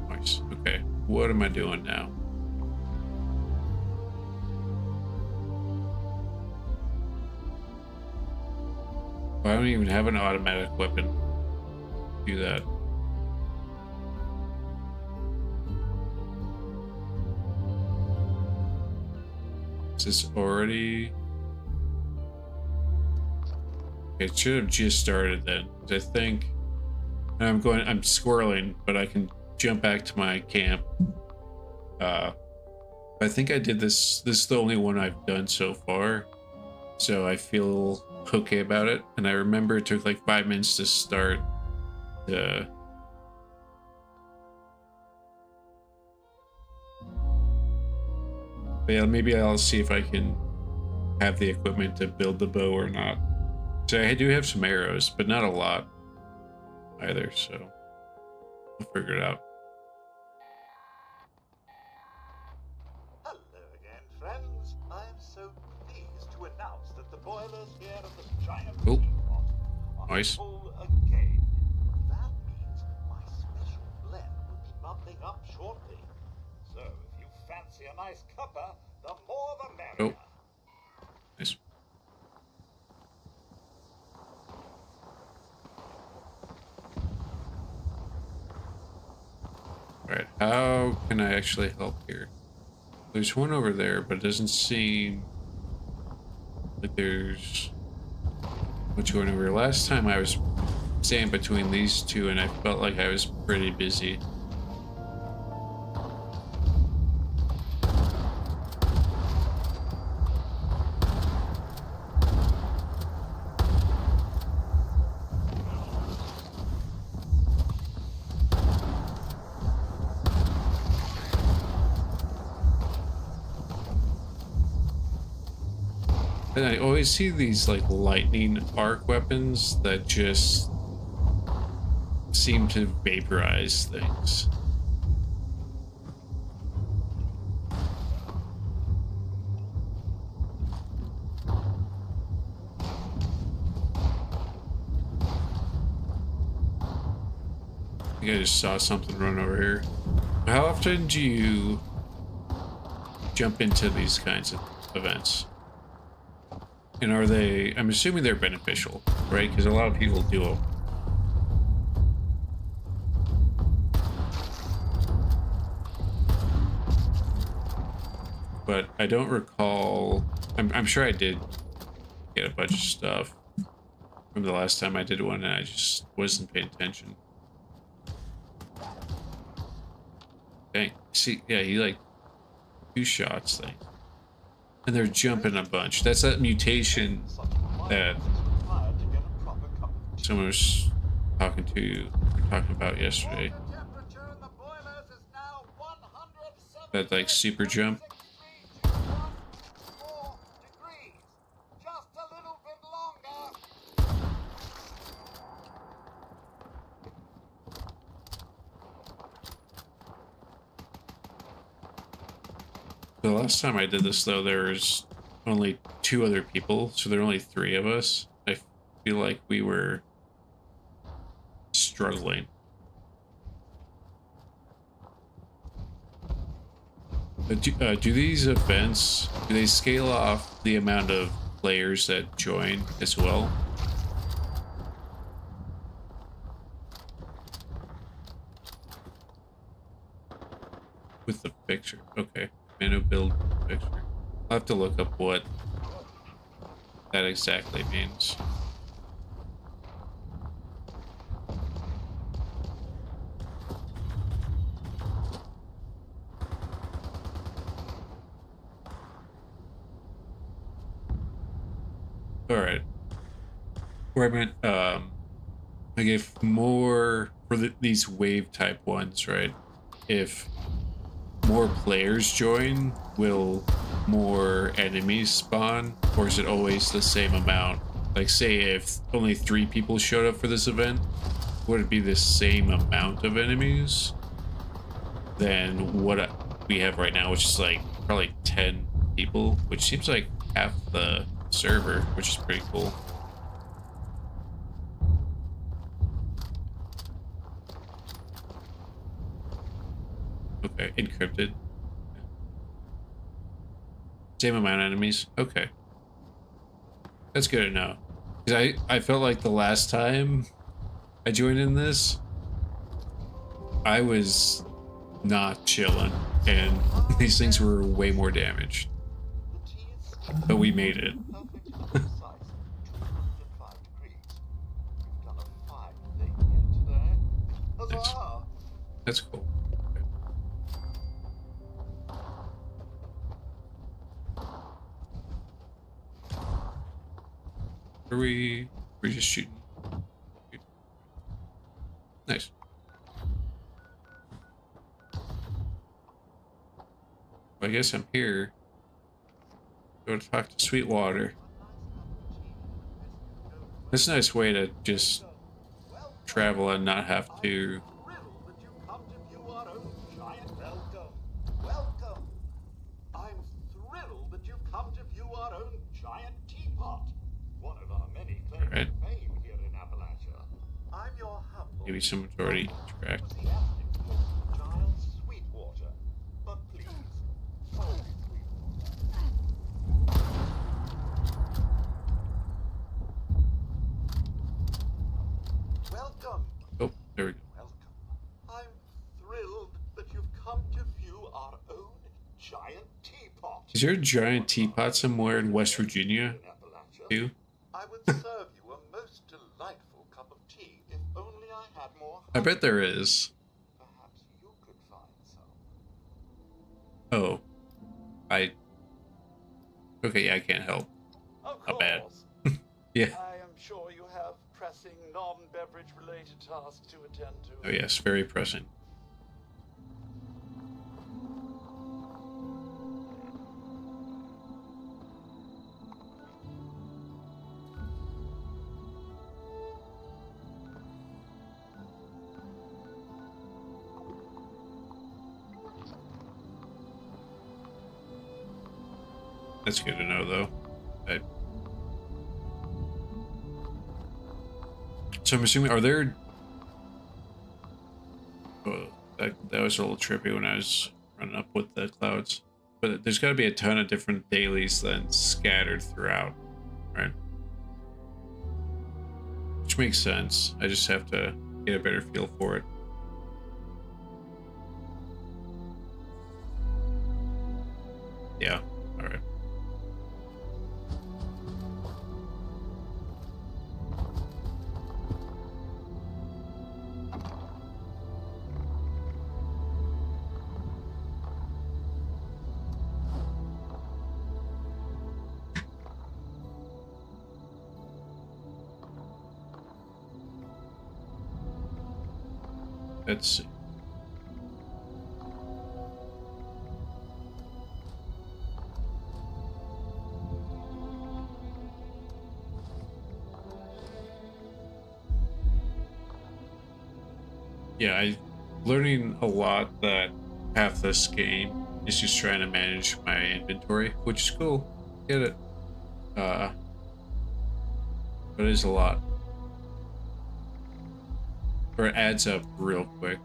Nice. Okay, what am I doing now? I don't even have an automatic weapon. Do that. Is this already? It should have just started then. 'Cause I think I'm squirreling, but I can jump back to my camp. I think I did this. This is the only one I've done so far. So I feel okay about it, and I remember it took like 5 minutes to start the but yeah, maybe I'll see if I can have the equipment to build the bow or not. So I do have some arrows, but not a lot either, so I'll figure it out. Hello again, friends. I'm so pleased to announce that the boilers here at the giant Oh, teapot are nice. full again. That means my special blend will be bubbling up shortly. So if you fancy a nice cuppa, the more the merrier. Oh, nice. Alright, how can I actually help here? There's one over there, but it doesn't seem like there's much going over here. Last time I was standing between these two and I felt like I was pretty busy. And I always see these like lightning arc weapons that just seem to vaporize things. I think I just saw something run over here. How often do you jump into these kinds of events? And are they, I'm assuming they're beneficial, right? Because a lot of people do them. But I don't recall, I'm sure I did get a bunch of stuff from the last time I did one and I just wasn't paying attention. Dang, see, yeah, he like 2 shots thing. And they're jumping a bunch. That's that mutation that someone was talking about yesterday. That like super jump. The last time I did this, though, there was only 2 other people, so there were only 3 of us. I feel like we were struggling. But do these events, do they scale off the amount of players that join as well? With the picture, okay. Menu build picture. I'll have to look up what that exactly means. All right. Where I meant, like if more for these wave type ones, right? If more players join, will more enemies spawn, or is it always the same amount? Like, say if only 3 people showed up for this event, would it be the same amount of enemies than what we have right now, which is like probably 10 people, which seems like half the server, which is pretty cool. Okay, encrypted. Same amount of enemies. Okay. That's good to know. Because I felt like the last time I joined in this, I was not chilling, and these things were way more damaged. But we made it. Nice. That's cool. We're just shooting. Nice. Well, I guess I'm here. Go to talk to Sweetwater. That's a nice way to just travel and not have to. Welcome. I'm thrilled that you've come to view our own giant teapot. One of our many claims to fame here in Appalachia. I'm your humble. Maybe someone's already tracked. Giles Sweetwater. But please, follow me, welcome. Oh, there we go. Welcome. I'm thrilled that you've come to view our own giant teapot. Is there a giant teapot somewhere in West Virginia, too? I would serve you a most delightful cup of tea if only I had more honey. I bet there is. Perhaps you could find some. Oh. Okay, yeah, I can't help. Of Not bad. course. Yeah. I am sure you have pressing non-beverage related tasks to attend to. Oh, yes, very pressing. That's good to know, though. So I'm assuming, are there... Oh, that was a little trippy when I was running up with the clouds. But there's got to be a ton of different dailies then scattered throughout, right? Which makes sense. I just have to get a better feel for it. Yeah, all right. Let's see. Yeah, I'm learning a lot that half this game is just trying to manage my inventory, which is cool. Get it. But it is a lot. Or it adds up real quick.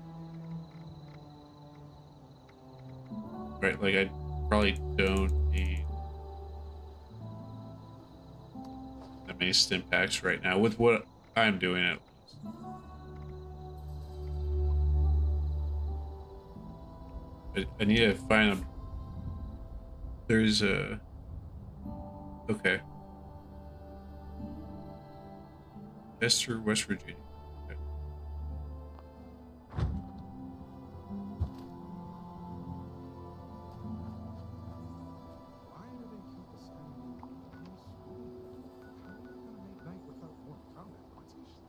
Right, like I probably don't need that many stim packs right now with what I'm doing at least. But I need to find a... There's a... Okay. Chester, West Virginia. Okay. Why do they keep us hanging in this room? How are we gonna make night without more combat quotations?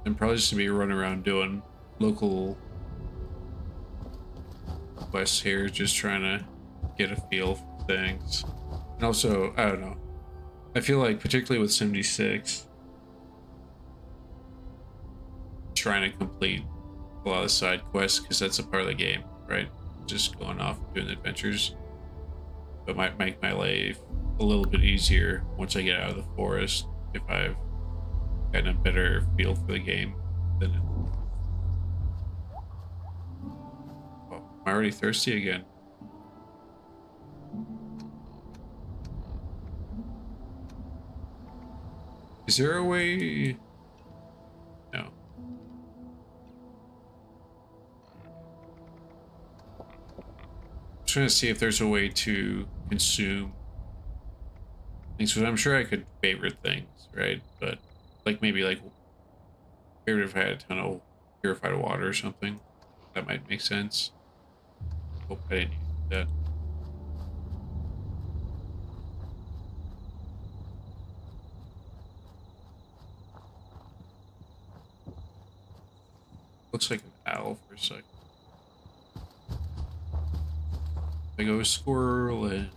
I'm probably just gonna be running around doing local quests here, just trying to get a feel for things. And also, I don't know. I feel like, particularly with 76, trying to complete a lot of side quests, because that's a part of the game, right? Just going off and doing the adventures. But might make my life a little bit easier once I get out of the forest, if I've gotten a better feel for the game than it. Oh, I'm already thirsty again. Is there a way? No. I'm trying to see if there's a way to consume things. So I'm sure I could favorite things, right? But like maybe like favorite if I had a ton of purified water or something. That might make sense. Hope I didn't use that. Looks like an owl for a second. I go squirrel and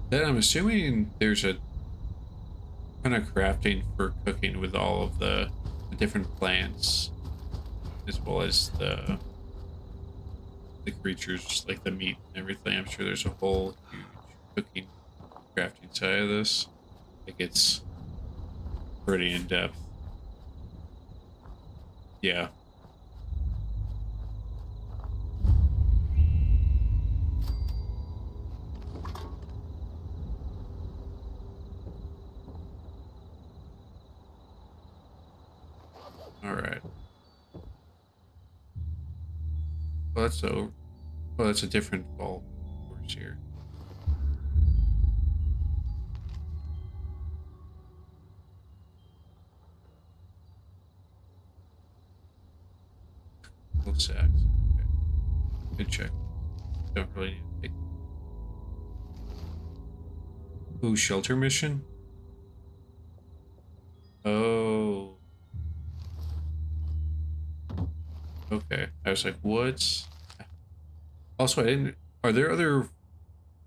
then I'm assuming there's a ton of crafting for cooking with all of the different plants, as well as the creatures, like the meat and everything. I'm sure there's a whole huge cooking crafting side of this. Like it's pretty in depth. Yeah. All right. Well, that's a different vault course here. Little sacks. Okay. Good check. Don't really need to take. Ooh, shelter mission? Oh. Okay. I was like, what? Also, I didn't... Are there other...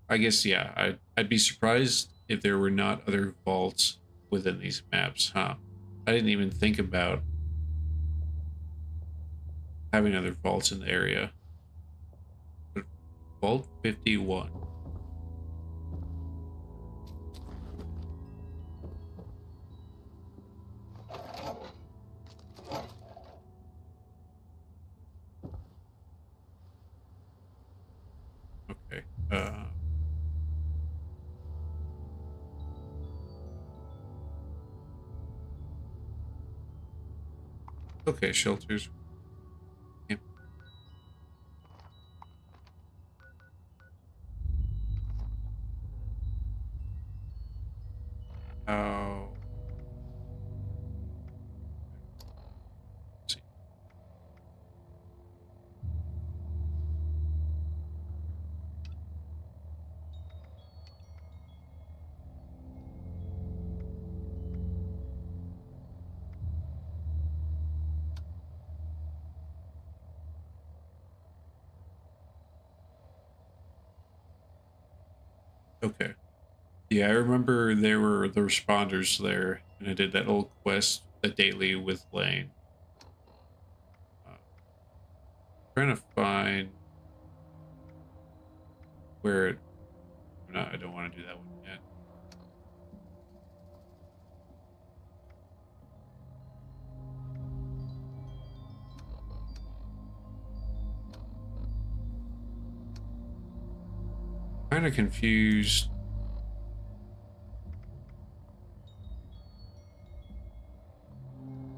I guess, yeah. I'd be surprised if there were not other vaults within these maps, huh? I didn't even think about having other vaults in the area. But Vault 51. Okay. Okay, shelters. Yep. Oh. Let's see. Okay. Yeah, I remember there were the responders there, and I did that old quest, the daily with Lane. Trying to find where it. No, I don't want to do that one yet. Kind of confused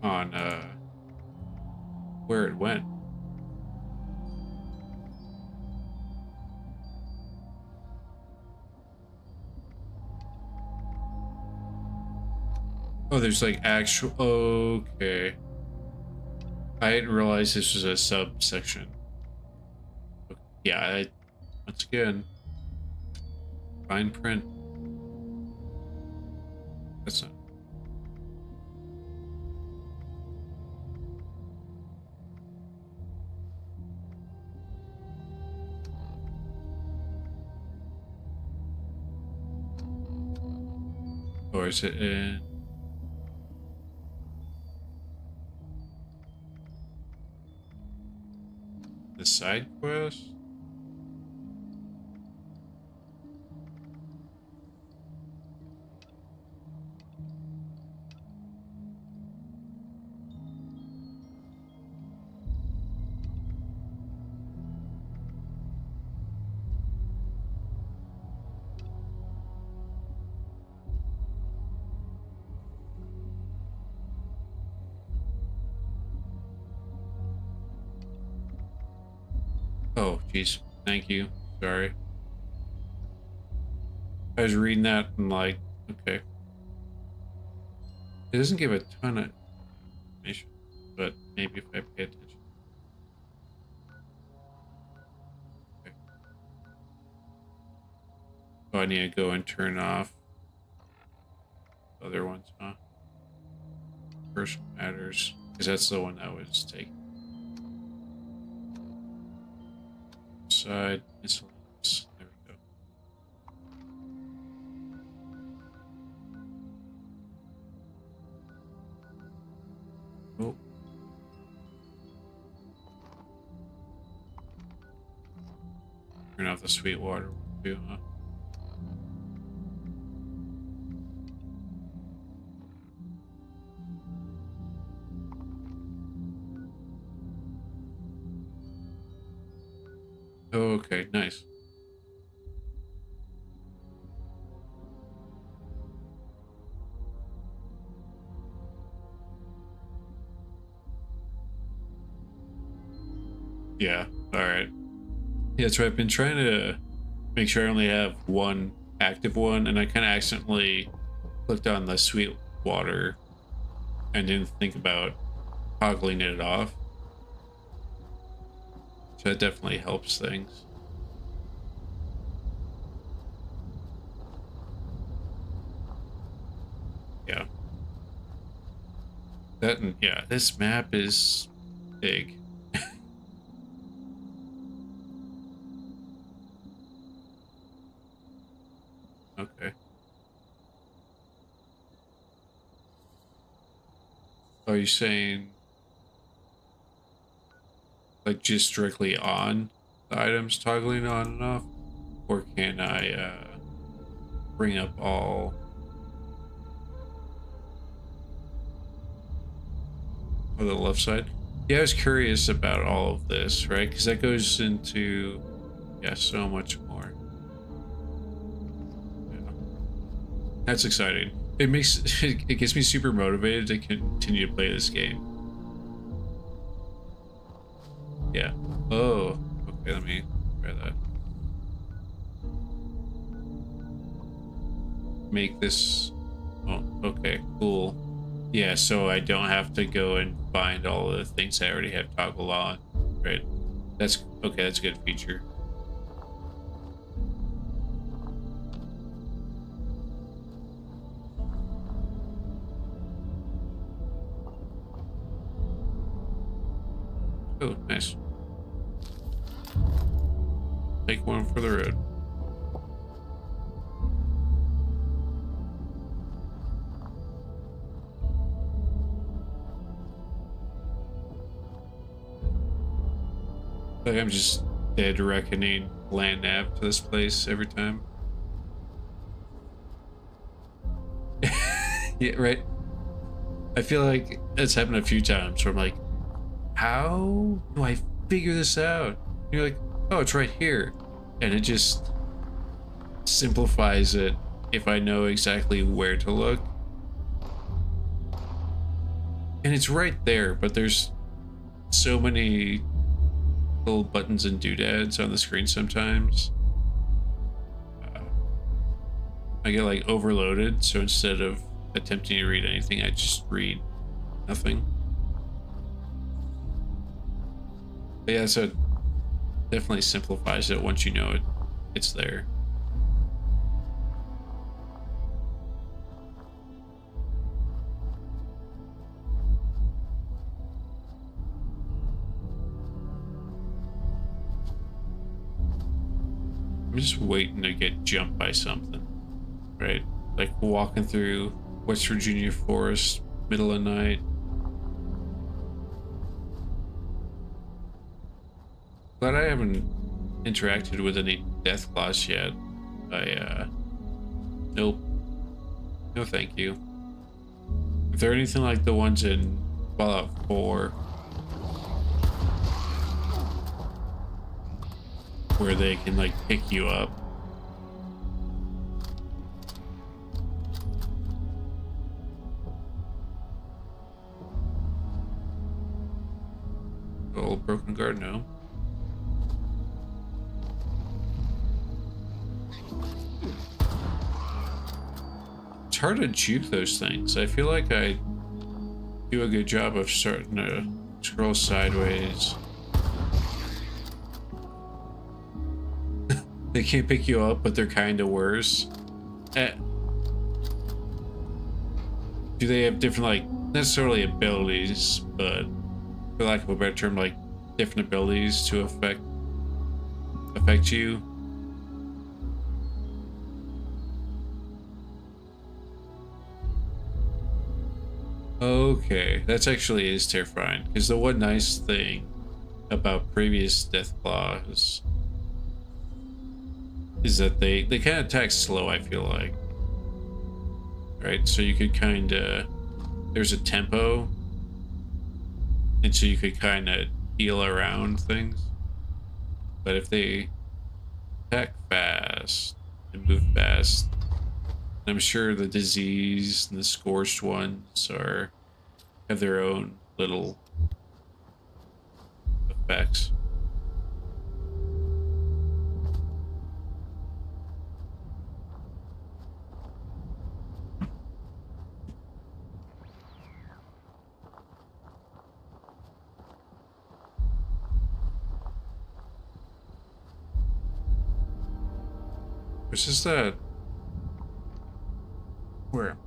on where it went. Oh, there's like actual. Okay. I didn't realize this was a subsection. Yeah, once again, fine print. That's not. Or is it in the side quest? Oh, jeez. Thank you. Sorry. I was reading that and like, okay. It doesn't give a ton of information, but maybe if I pay attention. Okay. Oh, I need to go and turn off the other ones, huh? Personal matters, because that's the one that was taken. Side miscellaneous. There we go. Oh. Turn off the sweet water one too, huh? Oh, okay, nice. Yeah, alright. Yeah, that's right. I've been trying to make sure I only have one active one, and I kind of accidentally clicked on the sweet water and didn't think about toggling it off. So that definitely helps things. Yeah. That and yeah, this map is big. Okay. Are you saying like just directly on the items toggling on and off? Or can I bring up all on the left side? Yeah, I was curious about all of this, right? Because that goes into, yeah, so much more. Yeah. That's exciting. It makes it gets me super motivated to continue to play this game. Yeah. Oh, okay, let me try that. Make this, oh, okay, cool. Yeah, so I don't have to go and find all the things I already have toggled on, right? That's okay, that's a good feature. Oh, nice. Take one for the road. Like I'm just dead reckoning land nav to this place every time. Yeah, right. I feel like it's happened a few times where I'm like, how do I figure this out? And you're like, oh, it's right here. And it just simplifies it if I know exactly where to look. And it's right there, but there's so many little buttons and doodads on the screen sometimes. I get like overloaded, so instead of attempting to read anything, I just read nothing. But yeah, so it definitely simplifies it once you know it's there. I'm just waiting to get jumped by something, right? Like walking through West Virginia forest, middle of the night. Glad I haven't interacted with any death class yet. Nope. No thank you. If they're anything like the ones in Fallout 4, where they can like pick you up. Old broken guard, no. It's hard to juke those things. I feel like I do a good job of starting to scroll sideways. They can't pick you up, but they're kind of worse. Do they have different, like, necessarily abilities, but for lack of a better term, like different abilities to affect you? Okay, that's actually is terrifying, because the one nice thing about previous Deathclaws is that they kind of attack slow, I feel like. Right, so you could kind of, there's a tempo, and so you could kind of heal around things. But if they attack fast and move fast, I'm sure the disease and the scorched ones have their own little effects. What's just that? Where?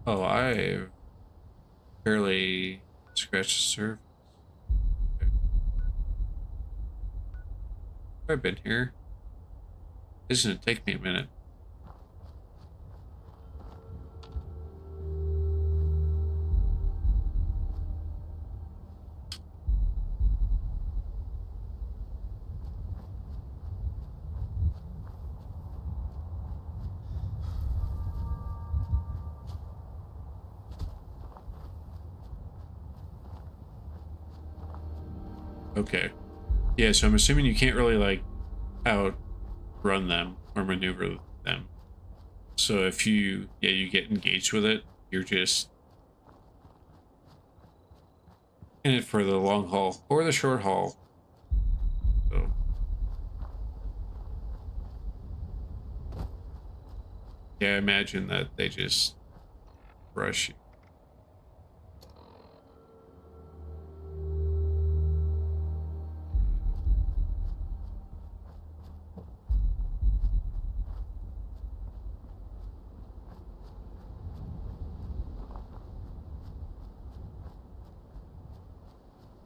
Oh, I've barely scratched the surface. Okay. I've been here. This is gonna take me a minute. Okay. Yeah, so I'm assuming you can't really like outrun them or maneuver them. So if you get engaged with it, you're just in it for the long haul or the short haul. So yeah, I imagine that they just rush you.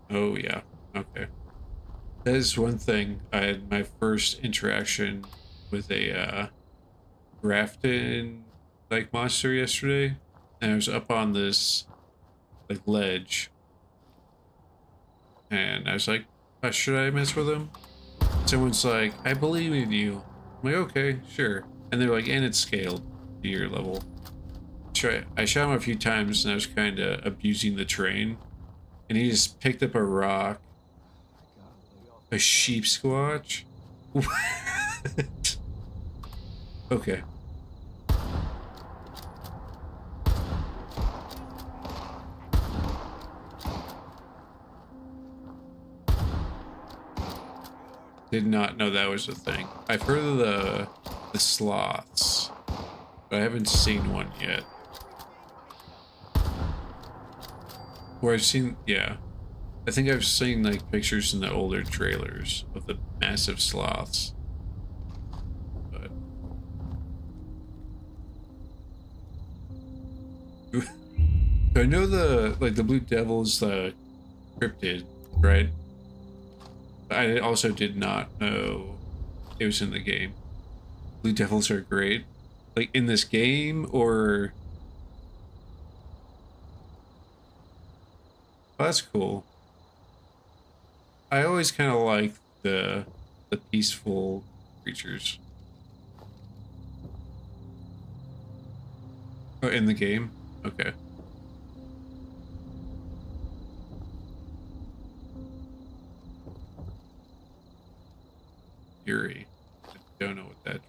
Oh yeah. Okay. That is one thing. I had my first interaction with a grafton like monster yesterday, and I was up on this like ledge, and I was like, should I mess with him? Someone's like, I believe in you. I'm like, okay, sure. And they're like, and it's scaled to your level. I shot him a few times, and I was kind of abusing the terrain, and he just picked up a rock, a sheep squatch. What? Okay. Did not know that was a thing. I've heard of the sloths, but I haven't seen one yet. Or I've seen, yeah. I think I've seen like pictures in the older trailers of the massive sloths. But so I know the blue devil's the cryptid, right? I also did not know it was in the game. Blue devils are great. Like in this game or... Oh, that's cool. I always kind of like the peaceful creatures. Oh, in the game? Okay. Fury. I don't know what that.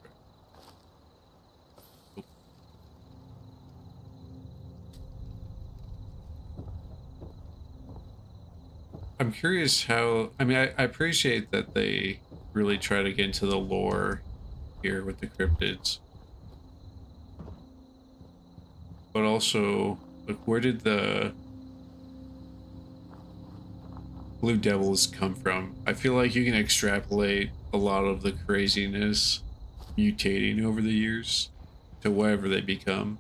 Oh. I'm curious how. I mean, I appreciate that they really try to get into the lore here with the cryptids, but also, like, where did the blue devils come from? I feel like you can extrapolate a lot of the craziness mutating over the years to whatever they become.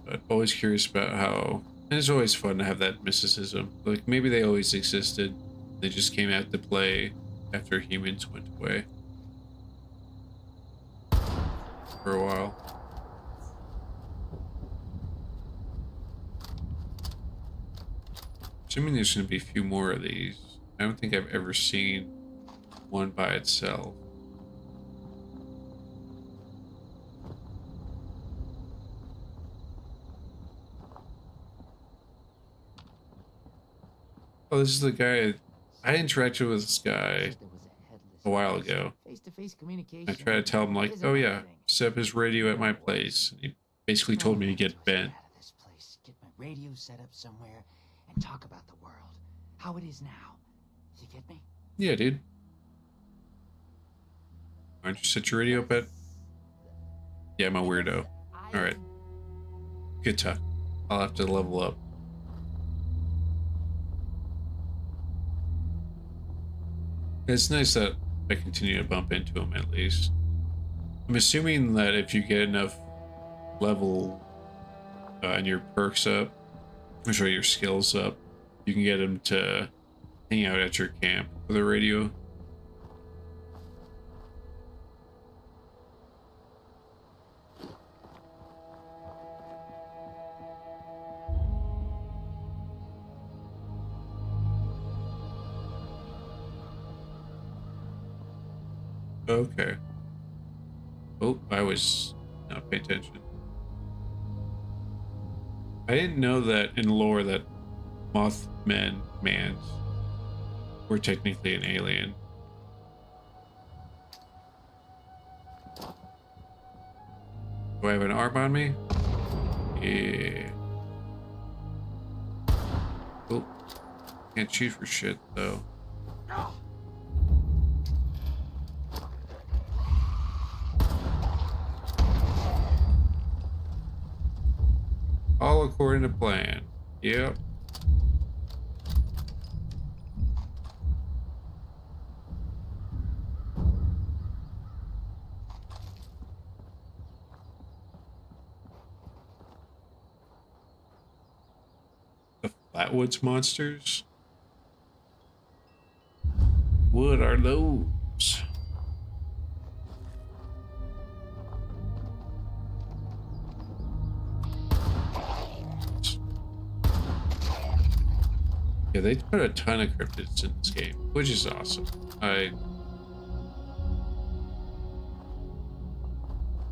But always curious about how, and it's always fun to have that mysticism. Like maybe they always existed, they just came out to play after humans went away for a while. Assuming there's going to be a few more of these. I don't think I've ever seen one by itself. Oh, this is the guy. I interacted with this guy a while ago. I tried to tell him, like, oh yeah, set up his radio at my place. He basically told me to get bent. Get my radio set up somewhere and talk about the world. How it is now. You get me? Yeah, dude. Why don't you set your radio up at... Yeah, I'm a weirdo. Alright. Good talk. I'll have to level up. It's nice that I continue to bump into him at least. I'm assuming that if you get enough level and your perks up, or sorry, your skills up, you can get him to hang out at your camp with a radio. Okay. Oh, I was not paying attention. I didn't know that in lore that mans were technically an alien. Do I have an arm on me? Yeah. Oh, can't shoot for shit though. All according to plan. Yep. The Flatwoods monsters? What are those? Yeah, they put a ton of cryptids in this game, which is awesome. I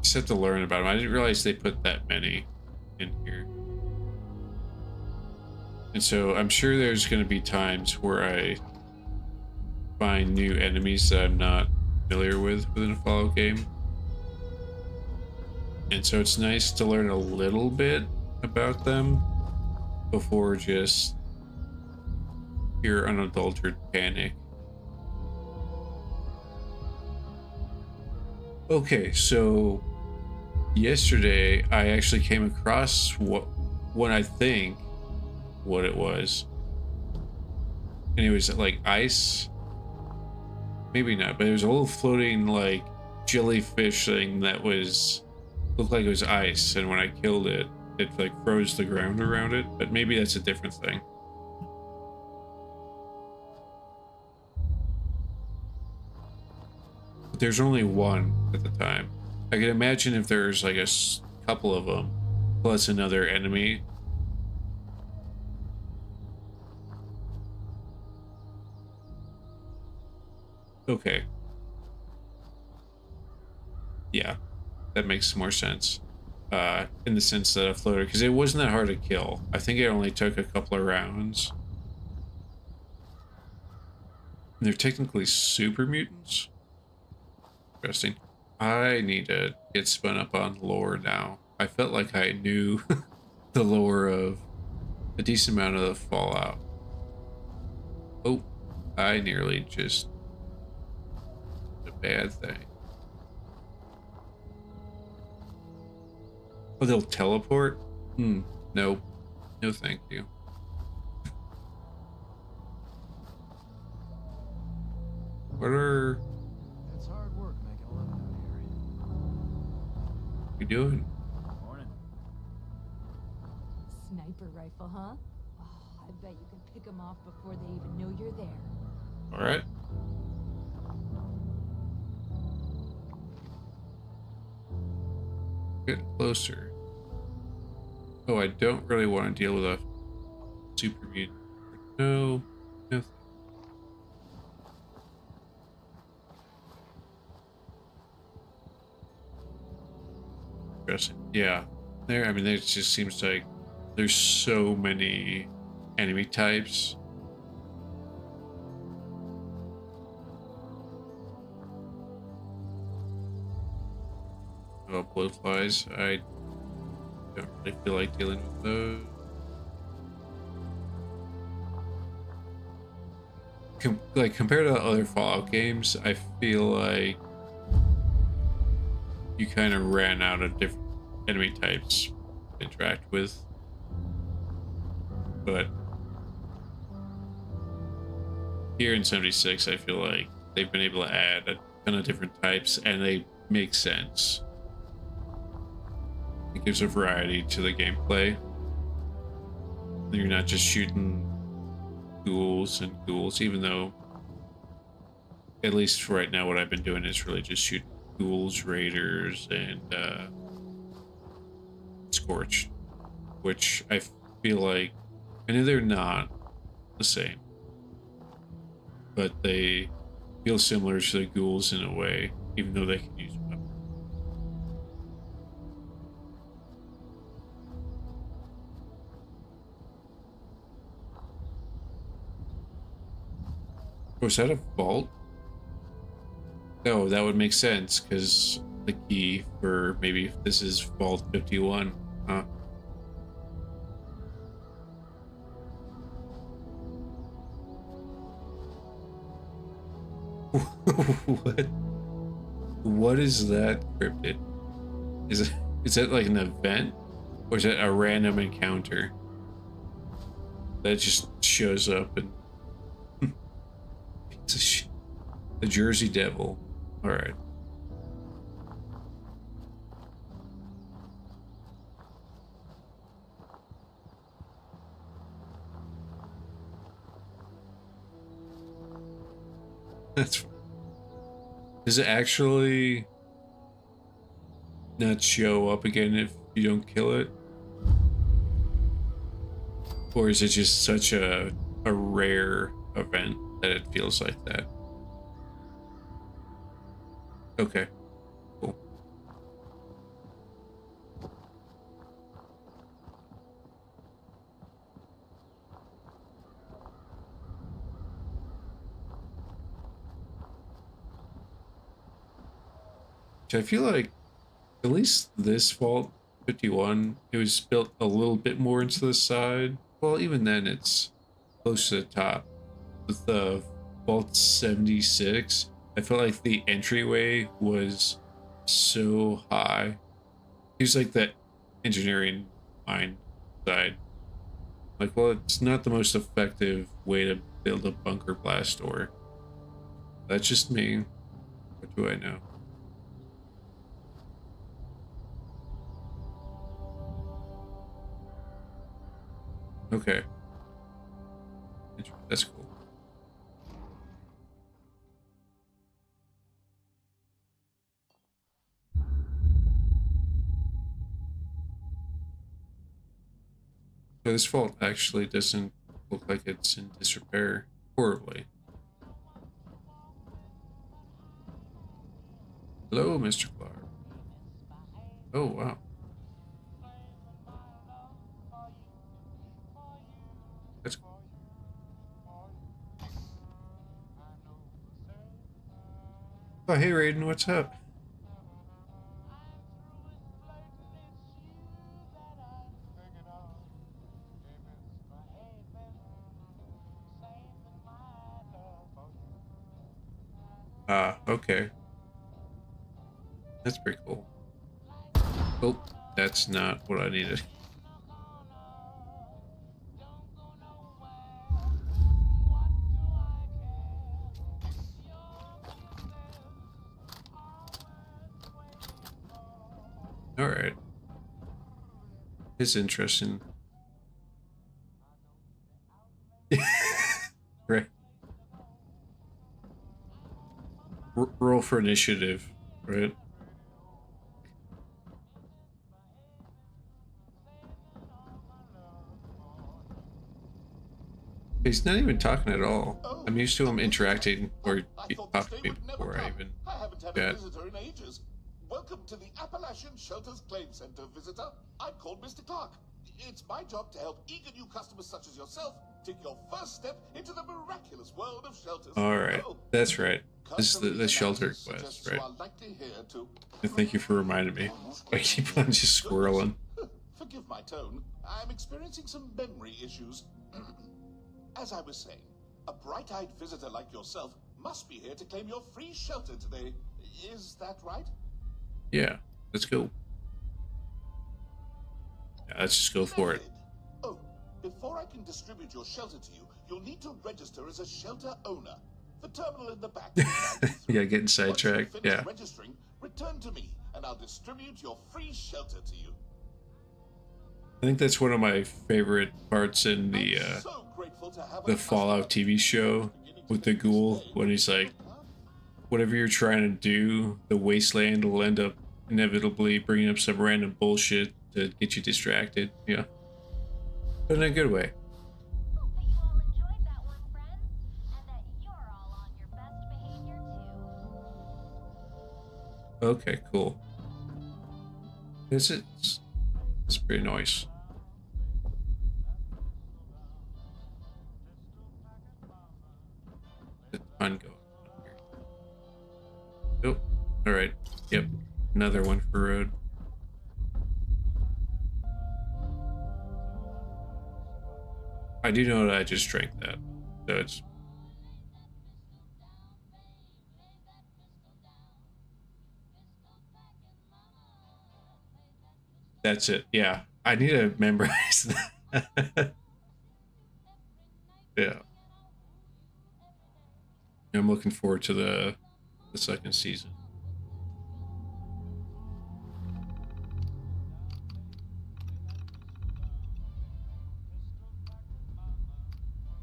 just have to learn about them. I didn't realize they put that many in here. And so I'm sure there's going to be times where I find new enemies that I'm not familiar with within a Fallout game. And so it's nice to learn a little bit about them before just pure unadulterated panic. Okay, so yesterday I actually came across what I think what it was. And it was like ice. Maybe not, but it was a little floating like jellyfish thing that looked like it was ice, and when I killed it, it like froze the ground around it, but maybe that's a different thing. But there's only one at the time. I can imagine if there's like a couple of them, plus another enemy. Okay. Yeah, that makes more sense. In the sense that a floater, because it wasn't that hard to kill. I think it only took a couple of rounds. And they're technically super mutants. Interesting. I need to get spun up on lore now. I felt like I knew the lore of a decent amount of the Fallout. Oh, I nearly just did a bad thing. Oh, they'll teleport? No. No, thank you. What are... It's hard work making a living out here. you doing? Morning. Sniper rifle, huh? Oh, I bet you can pick them off before they even know you're there. All right. Get closer. Oh, I don't really want to deal with a super mutant. No. No. Interesting. Yeah. There, I mean, it just seems like there's so many enemy types. Oh, blowflies. I don't really feel like dealing with those. Like, compared to other Fallout games, I feel like you kind of ran out of different enemy types to interact with. But here in 76, I feel like they've been able to add a ton of different types, and they make sense. It gives a variety to the gameplay. You're not just shooting ghouls and ghouls, even though, at least for right now, what I've been doing is really just shooting ghouls, raiders, and Scorched, which I feel like, I know they're not the same, but they feel similar to the ghouls in a way, even though they can use weapons. Was that a vault? No, that would make sense, because the key for maybe if this is Vault 51. Huh? What? What is that cryptid? Is that like an event? Or is it a random encounter that just shows up and it's the Jersey Devil. All right. That's fine. Does it actually not show up again if you don't kill it? Or is it just such a rare event that it feels like that? Okay, cool. I feel like at least this Vault 51, it was built a little bit more into the side. Well, even then it's close to the top. With the Vault 76, I felt like the entryway was so high. It was like that engineering mind side. Like, well, it's not the most effective way to build a bunker blast door. That's just me. What do I know? Okay. That's cool. So this vault actually doesn't look like it's in disrepair horribly. Hello, Mr. Clark. Oh, wow. That's cool. Oh, hey, Raiden, what's up? Ah, okay. That's pretty cool. Oh, that's not what I needed. All right. It's interesting. Right. Roll for initiative, right? He's not even talking at all. Oh, I'm used to him interacting or I thought talking this to day me would never before I come. even I haven't had chat. a visitor in ages. Welcome to the Appalachian Shelters Claim Center, visitor. I'm called Mr. Clark. It's my job to help eager new customers such as yourself take your first step into the miraculous world of shelters. All right, Oh, that's right. This is the customary shelter analysis quest, suggests right? you are likely here to... And thank you for reminding me. I keep on just squirreling. Forgive my tone. I'm experiencing some memory issues. As I was saying, a bright-eyed visitor like yourself must be here to claim your free shelter today. Is that right? Yeah, let's go. Yeah, let's just go for it. Splendid. Oh, before I can distribute your shelter to you, you'll need to register as a shelter owner. The terminal in the back. Yeah, getting sidetracked. Once you've finished Yeah. registering, return to me, and I'll distribute your free shelter to you. I think that's one of my favorite parts in the I'm so grateful to have the a Fallout customer. TV show with the ghoul when he's like, whatever you're trying to do, the wasteland will end up inevitably bringing up some random bullshit to get you distracted. Yeah, but in a good way. Hope that you all enjoyed that one, friends, and that you're all on your best behavior too. Okay, cool. It's pretty nice. ton going on here. Oh, all right. Yep, another one for road. I do know that I just drank that, so it's. That's it. Yeah, I need to memorize that. Yeah, I'm looking forward to the second season.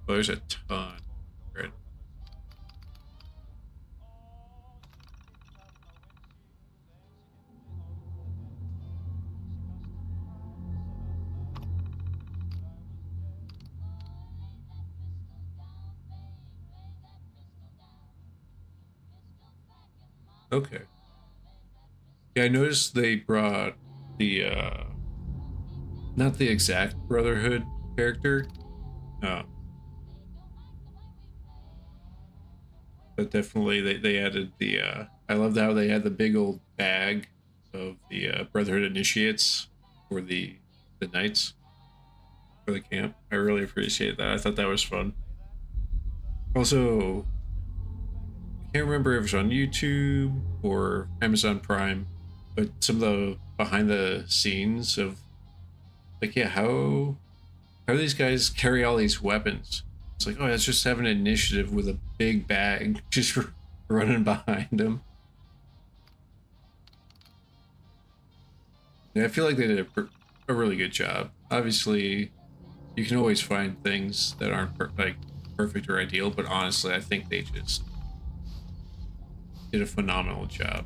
Oh, there's a ton. Right. Okay. Yeah, I noticed they brought the not the exact Brotherhood character, uh, but definitely they added the I loved how they had the big old bag of the Brotherhood initiates for the knights for the camp. I really appreciate that. I thought that was fun. Also, I can't remember if it was on YouTube or Amazon Prime, but some of the behind the scenes of like, yeah, how do these guys carry all these weapons? It's like, oh, let's just have an initiative with a big bag just running behind them. Yeah, I feel like they did a really good job. Obviously, you can always find things that aren't like perfect or ideal, but honestly, I think they just did a phenomenal job.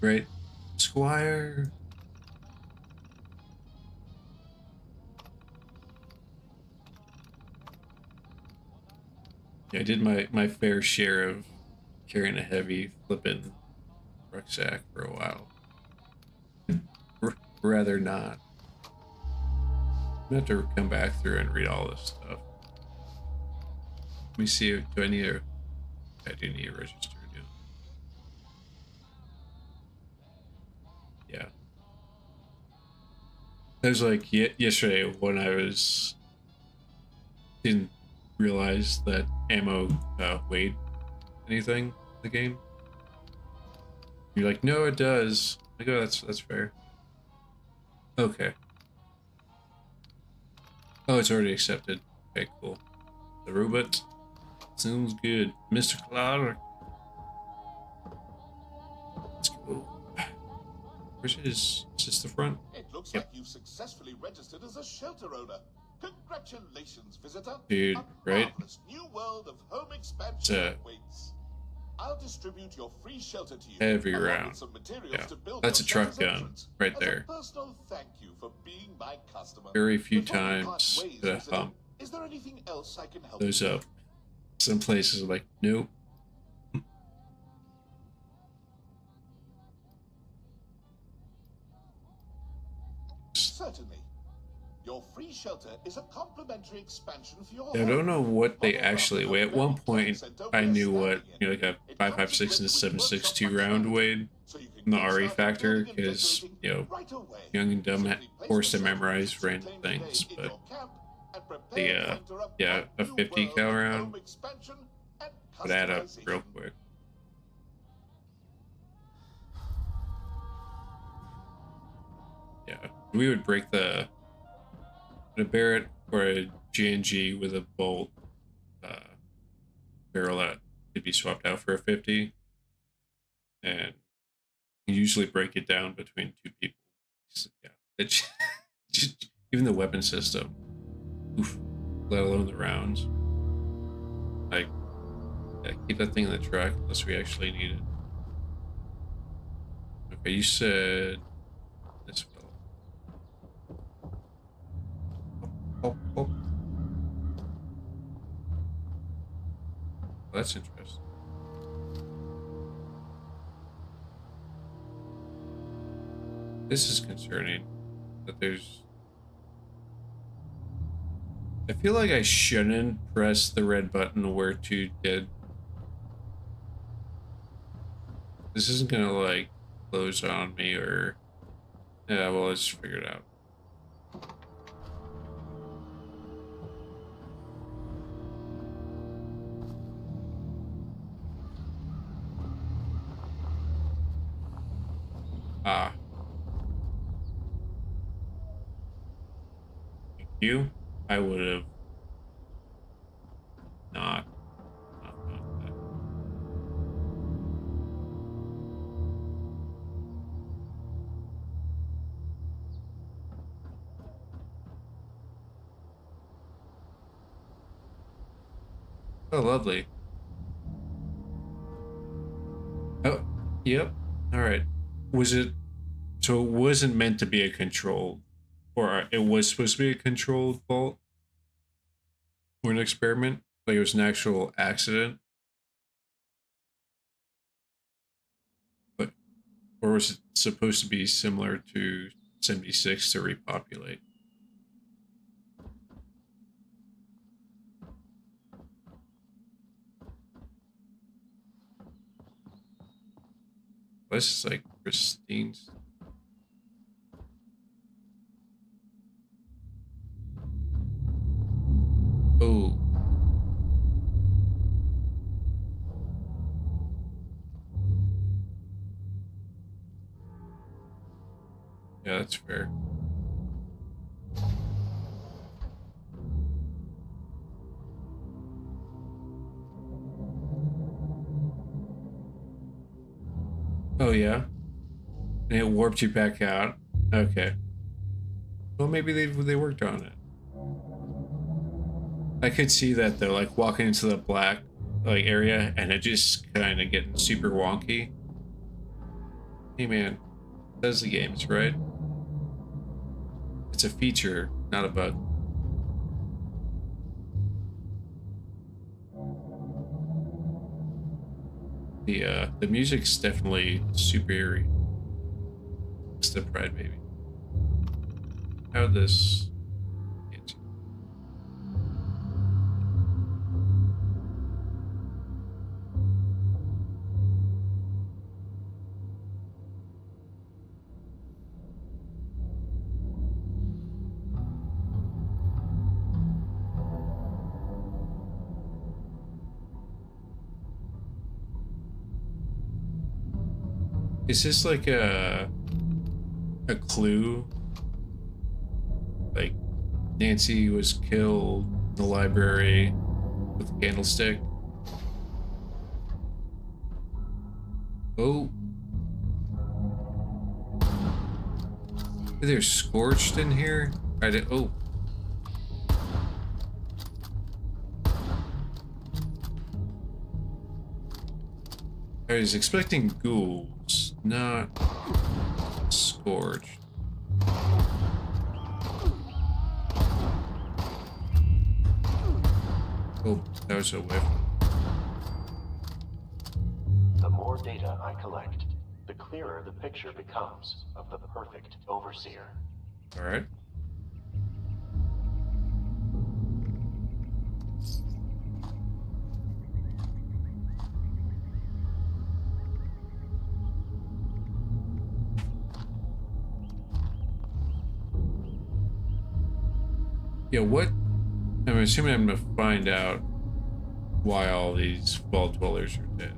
Right, Squire. Yeah, I did my fair share of carrying a heavy flippin' rucksack for a while. Rather not. I'm gonna have to come back through and read all this stuff. Let me see. Do I need a? I do need a register. Yeah. It was like yesterday when I didn't realize that ammo weighed anything in the game. You're like, no, it does. I go, that's fair. Okay. Oh, it's already accepted. Okay, cool. The robot sounds good, Mr. Clark. Let's go. Where's his? Is this the front? It looks Yep. like you've successfully registered as a shelter owner. Congratulations, visitor. Dude, A right? marvelous new world of home expansion It's a awaits. I'll distribute your free shelter to you. heavy along with round. some materials Yeah, to build that's your a truck shelter's gun entrance. right As there. a personal thank you for being my customer. Very few Before we part times ways, to visitor, hump is there anything else I can help those you up. with? Some places are like, nope. Certainly. Your free shelter is a complimentary expansion for your I home. don't know what they Pop actually around weigh. the At one very point, town centre I we're knew what standing in. like a It 5.56 and a comes equipped with 7.62 workshop round functionality, weighed so you can from the get RE started factor building and because decorating right away. young and dumb Simply place forced the to shelter memorize visits you random claim today things, in but your camp and prepare the to enter yeah, a new 50 world cal of round home expansion and would add up real customization. quick. Yeah, we would break a Barrett or a G&G with a bolt barrel that could be swapped out for a 50, and you usually break it down between two people. So, yeah, it's just even the weapon system, oof, let alone the rounds. Like, yeah, keep that thing in the truck unless we actually need it. Okay, you said this fellow. Oh, oh. That's interesting. This is concerning that there's I feel like I shouldn't press the red button where to did. This isn't gonna like close on me or yeah, well let's figure it out. Ah. Thank you. I would have not done that. Oh, lovely. Oh, yep. All right. Was it? So it wasn't meant to be a controlled, or it was supposed to be a controlled vault or an experiment? Like it was an actual accident? But, or was it supposed to be similar to 76 to repopulate? This is like pristine. Oh. Yeah, that's fair. Oh, yeah? And it warped you back out? Okay. Well, maybe they worked on it. I could see that though, like walking into the black like area and it just kind of getting super wonky. Hey man, that's the games, right? It's a feature, not a bug. The music's definitely superior. Step pride, maybe. How this? Is this like a clue? Like Nancy was killed in the library with a candlestick. Oh. They're scorched in here? I did. Oh. I was expecting ghouls, not scorched. Oh, that was a whiff. The more data I collect, the clearer the picture becomes of the perfect overseer. All right. Yeah, what? I'm assuming I'm gonna find out why all these vault dwellers are dead.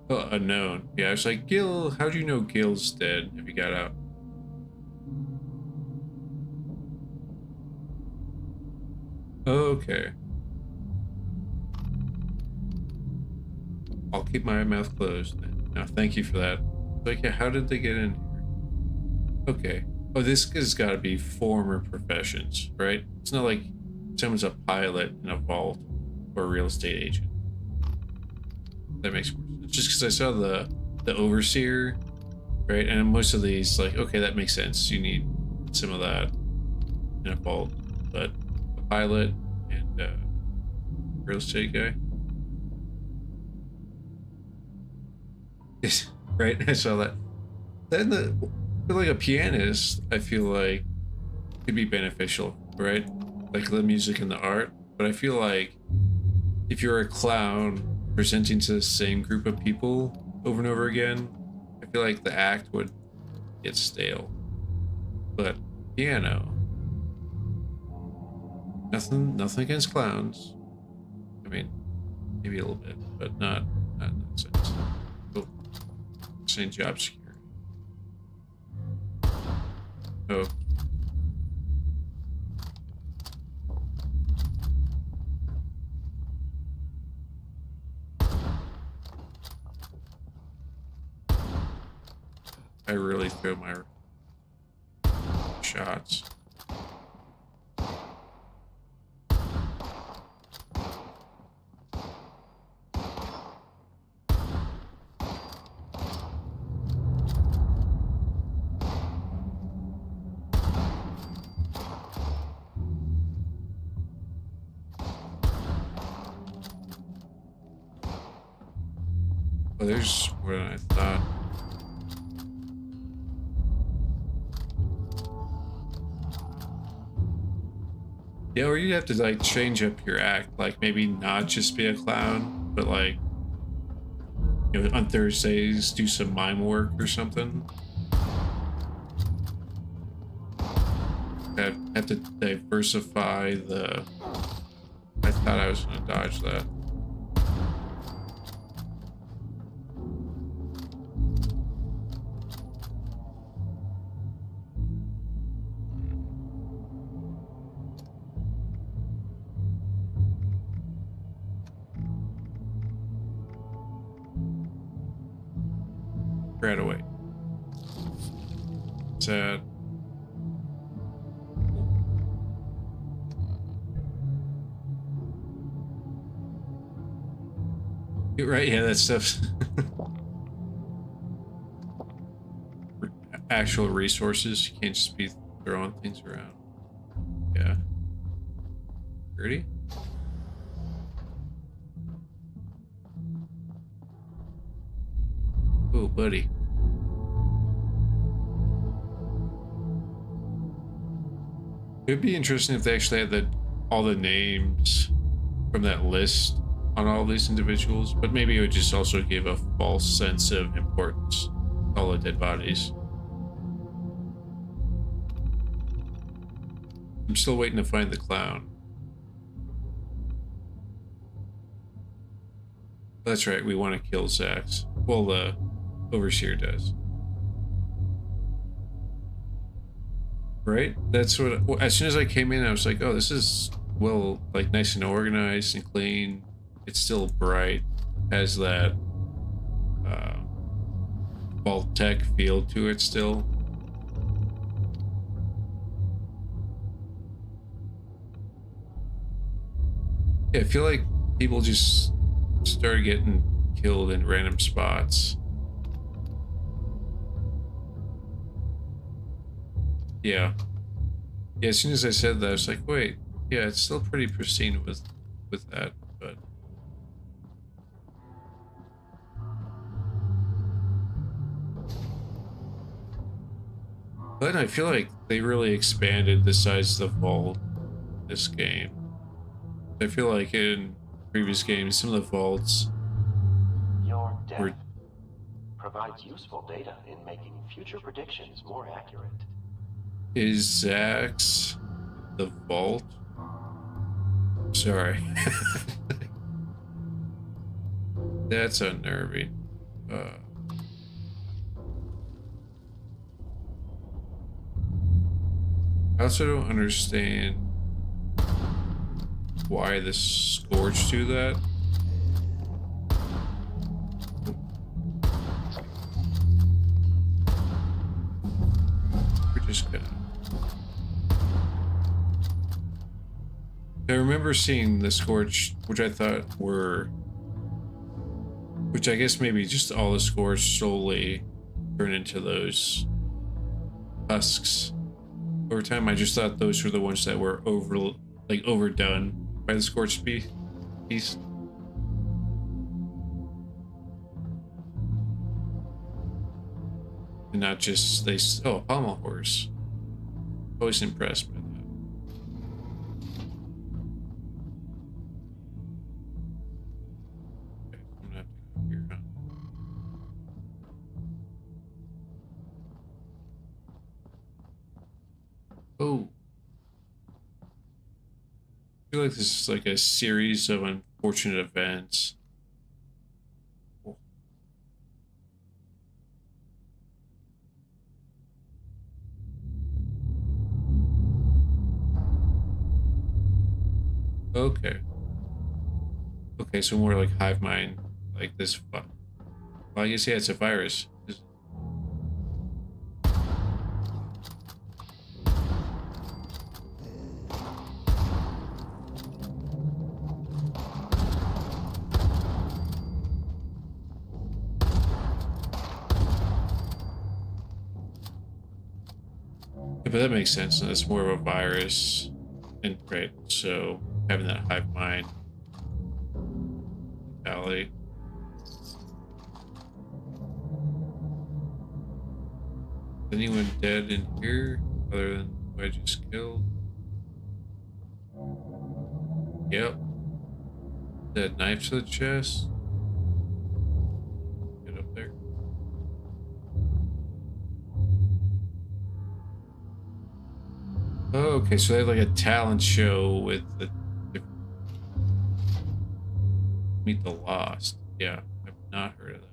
Oh, unknown. Yeah, I was like, Gil, how do you know Gil's dead if he got out? Okay. I'll keep my mouth closed then. No, thank you for that. Like, yeah, how did they get in here? Okay. Oh, this has got to be former professions, right? It's not like someone's a pilot in a vault or a real estate agent. That makes more sense. Just because I saw the overseer right? And most of these, like, okay, that makes sense. You need some of that in a vault, but a pilot and real estate guy. Right, I saw that. Then like a pianist, I feel like could be beneficial, right? Like the music and the art. But I feel like if you're a clown presenting to the same group of people over and over again, I feel like the act would get stale. But piano, nothing against clowns. I mean, maybe a little bit, but not in that sense. Oh, saying job security. Oh. I really throw my shots. Oh, there's what I thought. Yeah, or you have to like change up your act, like maybe not just be a clown, but like, you know, on Thursdays do some mime work or something. Have to diversify the. I thought I was gonna dodge that. Right away. Sad. You're right, yeah, that stuff's actual resources. You can't just be throwing things around. Yeah. Ready? Oh, buddy. It'd be interesting if they actually had all the names from that list on all these individuals, but maybe it would just also give a false sense of importance to all the dead bodies. I'm still waiting to find the clown. That's right, we want to kill Zax. Well, the Overseer does. Right? That's what, as soon as I came in, I was like, oh, this is, well, like nice and organized and clean. It's still bright, has that vault tech feel to it still. Yeah, I feel like people just started getting killed in random spots. Yeah. Yeah, as soon as I said that, I was like, wait, yeah, it's still pretty pristine with that, but I feel like they really expanded the size of the vault this game. I feel like in previous games, some of the vaults Your death provides useful data in making future predictions more accurate. Is Zax the vault? Sorry. That's unnerving. I also don't understand why the Scourge do that. We're just gonna... I remember seeing the Scourge, which I thought were... Which I guess maybe just all the Scourge solely turn into those husks. Over time, I just thought those were the ones that were overdone by the scorched beast. And not just a pommel horse. Always impressed by that. Okay, I'm gonna have to go here, huh? Oh. I feel like this is like a series of unfortunate events. Oh. Okay. Okay, so more like hive mind, like this. Well, I guess yeah, it's a virus. Yeah, but that makes sense. And that's more of a virus, and right. So having that hive mind mentality. Is anyone dead in here other than who I just killed? Yep. That knife to the chest. Get up there. Oh, okay, so they have like a talent show with the Meet the Lost. Yeah, I've not heard of that.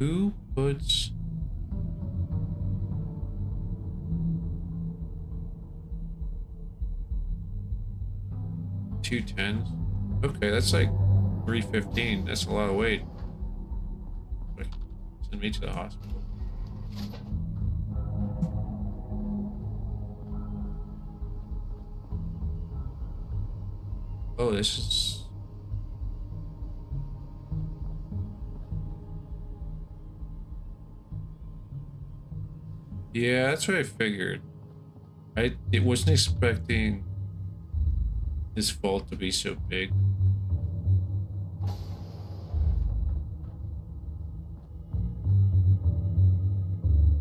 Who puts two tens? Okay, that's like 315. That's a lot of weight. Send me to the hospital. Oh, this is... Yeah, that's what I figured. I wasn't expecting this vault to be so big.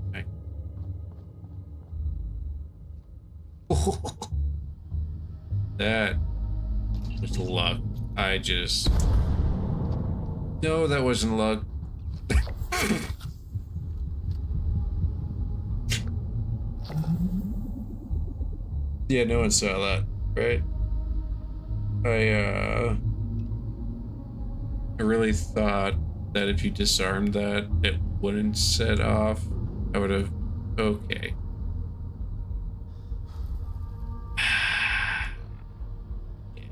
Okay. That was luck. I just... No, that wasn't luck. Yeah, no one saw that, right? I really thought that if you disarmed that, it wouldn't set off. I would have... Okay. Yeah.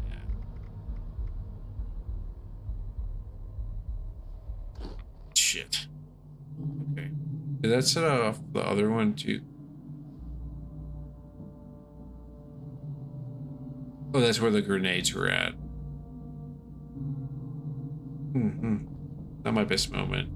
Shit. Okay. Did that set off the other one too? Oh, that's where the grenades were at. Not my best moment.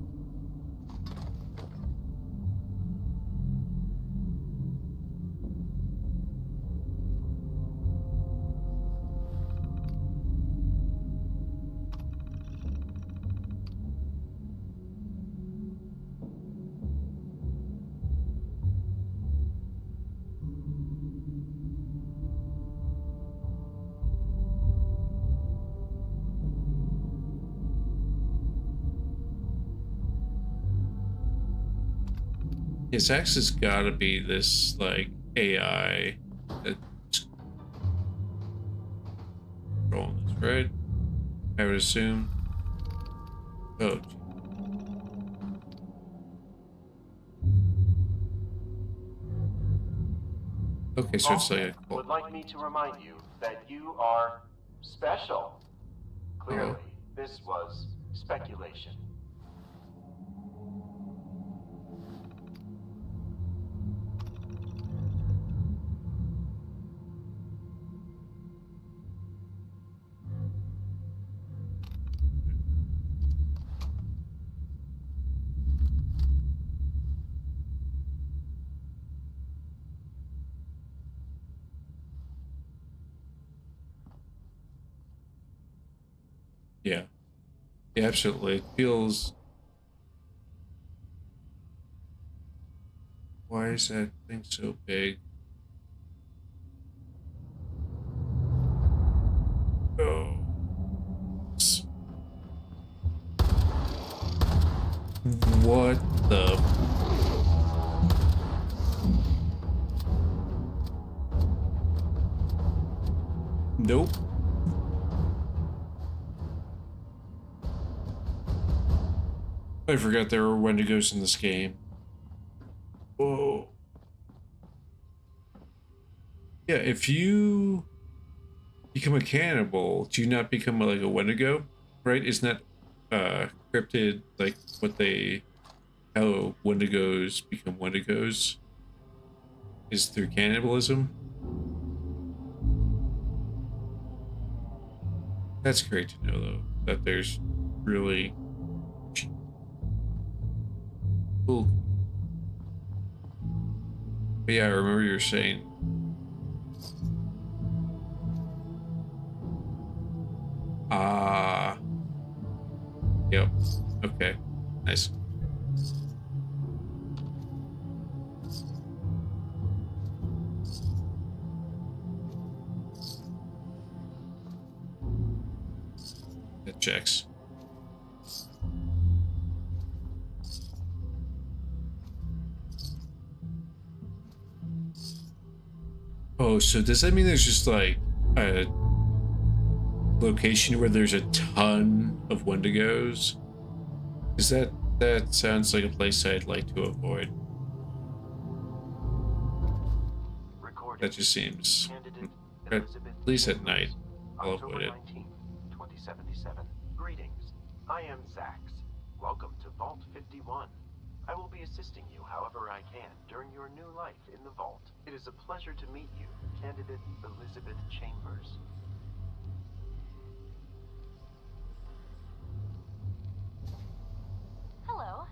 His ex has got to be this, like, AI that's controlling this, right? I would assume. Oh, gee. Okay, so it's like a cult. Would like me to remind you that you are special. Clearly, this was speculation. Yeah. Yeah, absolutely. It feels... Why is that thing so big? Oh. What the... Nope. I forgot there were Wendigos in this game. Whoa. Yeah, if you become a cannibal, do you not become like a Wendigo? Right? Isn't that cryptid like what they... how Wendigos become Wendigos? Is through cannibalism? That's great to know, though, that there's really cool. But yeah, I remember you were saying. Ah. Yep. Okay. Nice. That checks. Oh, so does that mean there's just like a location where there's a ton of Wendigos? Is that sounds like a place I'd like to avoid. That just seems, at least at night, I'll avoid it. 19th, 2077. Greetings. I am Zax. Welcome to Vault 51. I will be assisting you however I can during your new life in the Vault. It is a pleasure to meet you, candidate Elizabeth Chambers. Hello.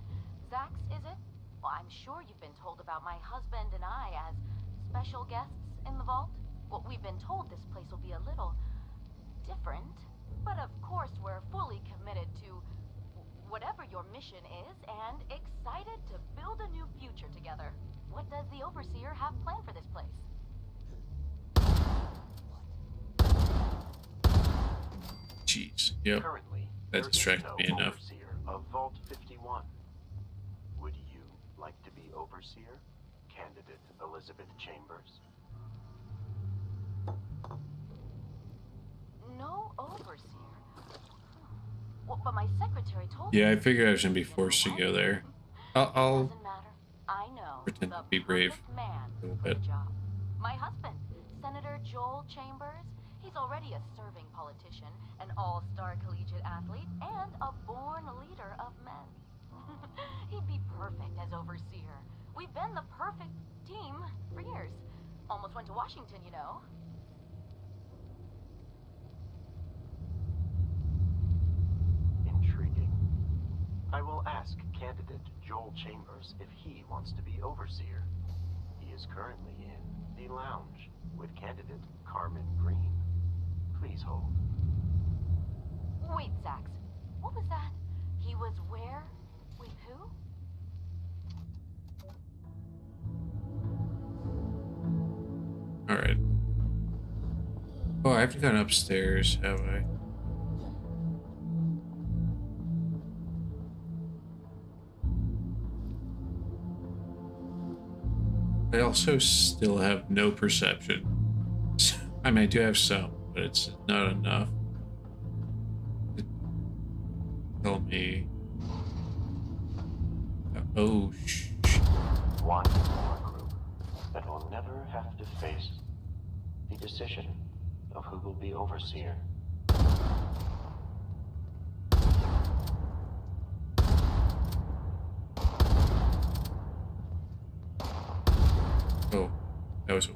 Zax, is it? Well, I'm sure you've been told about my husband and I as special guests in the vault. Well, we've been told this place will be a little different. But of course, we're fully committed to whatever your mission is and excited to build a new future together. What does the Overseer have planned for this place? Jeez. Yep. Currently, That there is distracted no me enough. Overseer of Vault 51. Would you like to be Overseer, candidate Elizabeth Chambers? No Overseer? Well, but my secretary told Yeah, me... I figured I was gonna be forced to go there. I'll Doesn't matter. I know pretend the to be brave perfect man a little for the bit. job. My husband, Senator Joel Chambers. He's already a serving politician, an all-star collegiate athlete, and a born leader of men. He'd be perfect as Overseer. We've been the perfect team for years. Almost went to Washington, you know. Intriguing. I will ask candidate Joel Chambers if he wants to be Overseer. He is currently in the lounge with candidate Carmen Green. Please hold. Wait, Zax. What was that? He was where? With who? Alright. Oh, I haven't gone upstairs, have I? I also still have no perception. I mean, I do have some, but it's not enough to tell me. Oh, One more group that will never have to face the decision of who will be Overseer. oh, that was.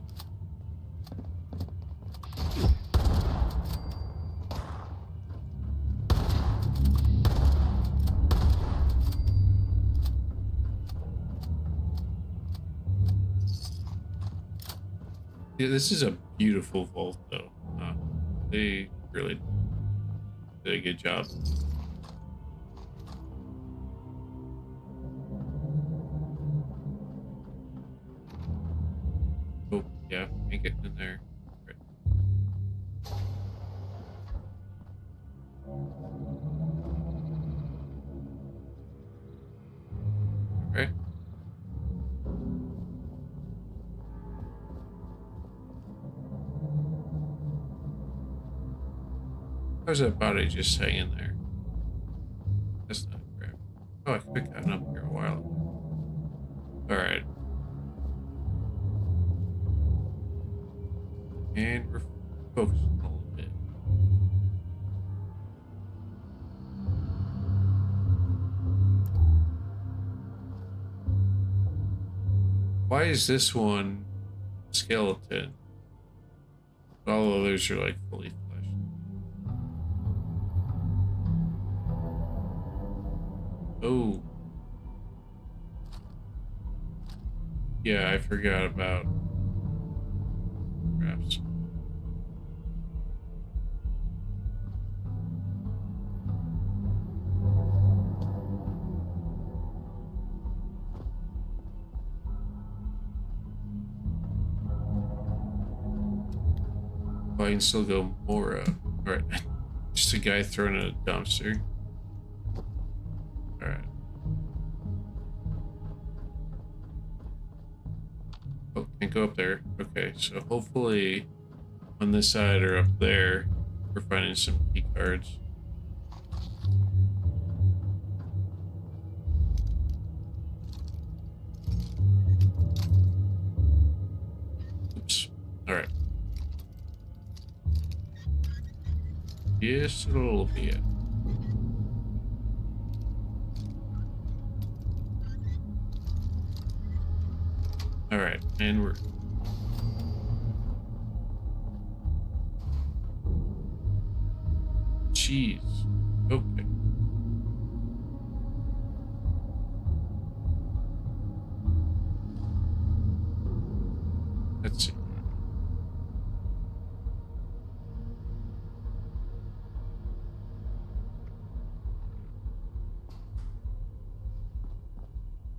Yeah, this is a beautiful vault, though. They really Did a good job. Oh, yeah, can't get in there. Right. Alright. How's that body just hanging there? That's not crap. Oh, I could have gotten up here a while ago. Alright. And we're focusing a little bit. Why is this one skeleton? All others are like fully fleshed. Oh. Yeah, I forgot about traps. Oh, I can still go more up. Alright. Just a guy thrown in a dumpster. Alright. Oh, can't go up there. Okay, so hopefully on this side or up there, we're finding some key cards. Oops. Alright. Yes, a little bit. Alright, and we're... Jeez. Okay. Let's see.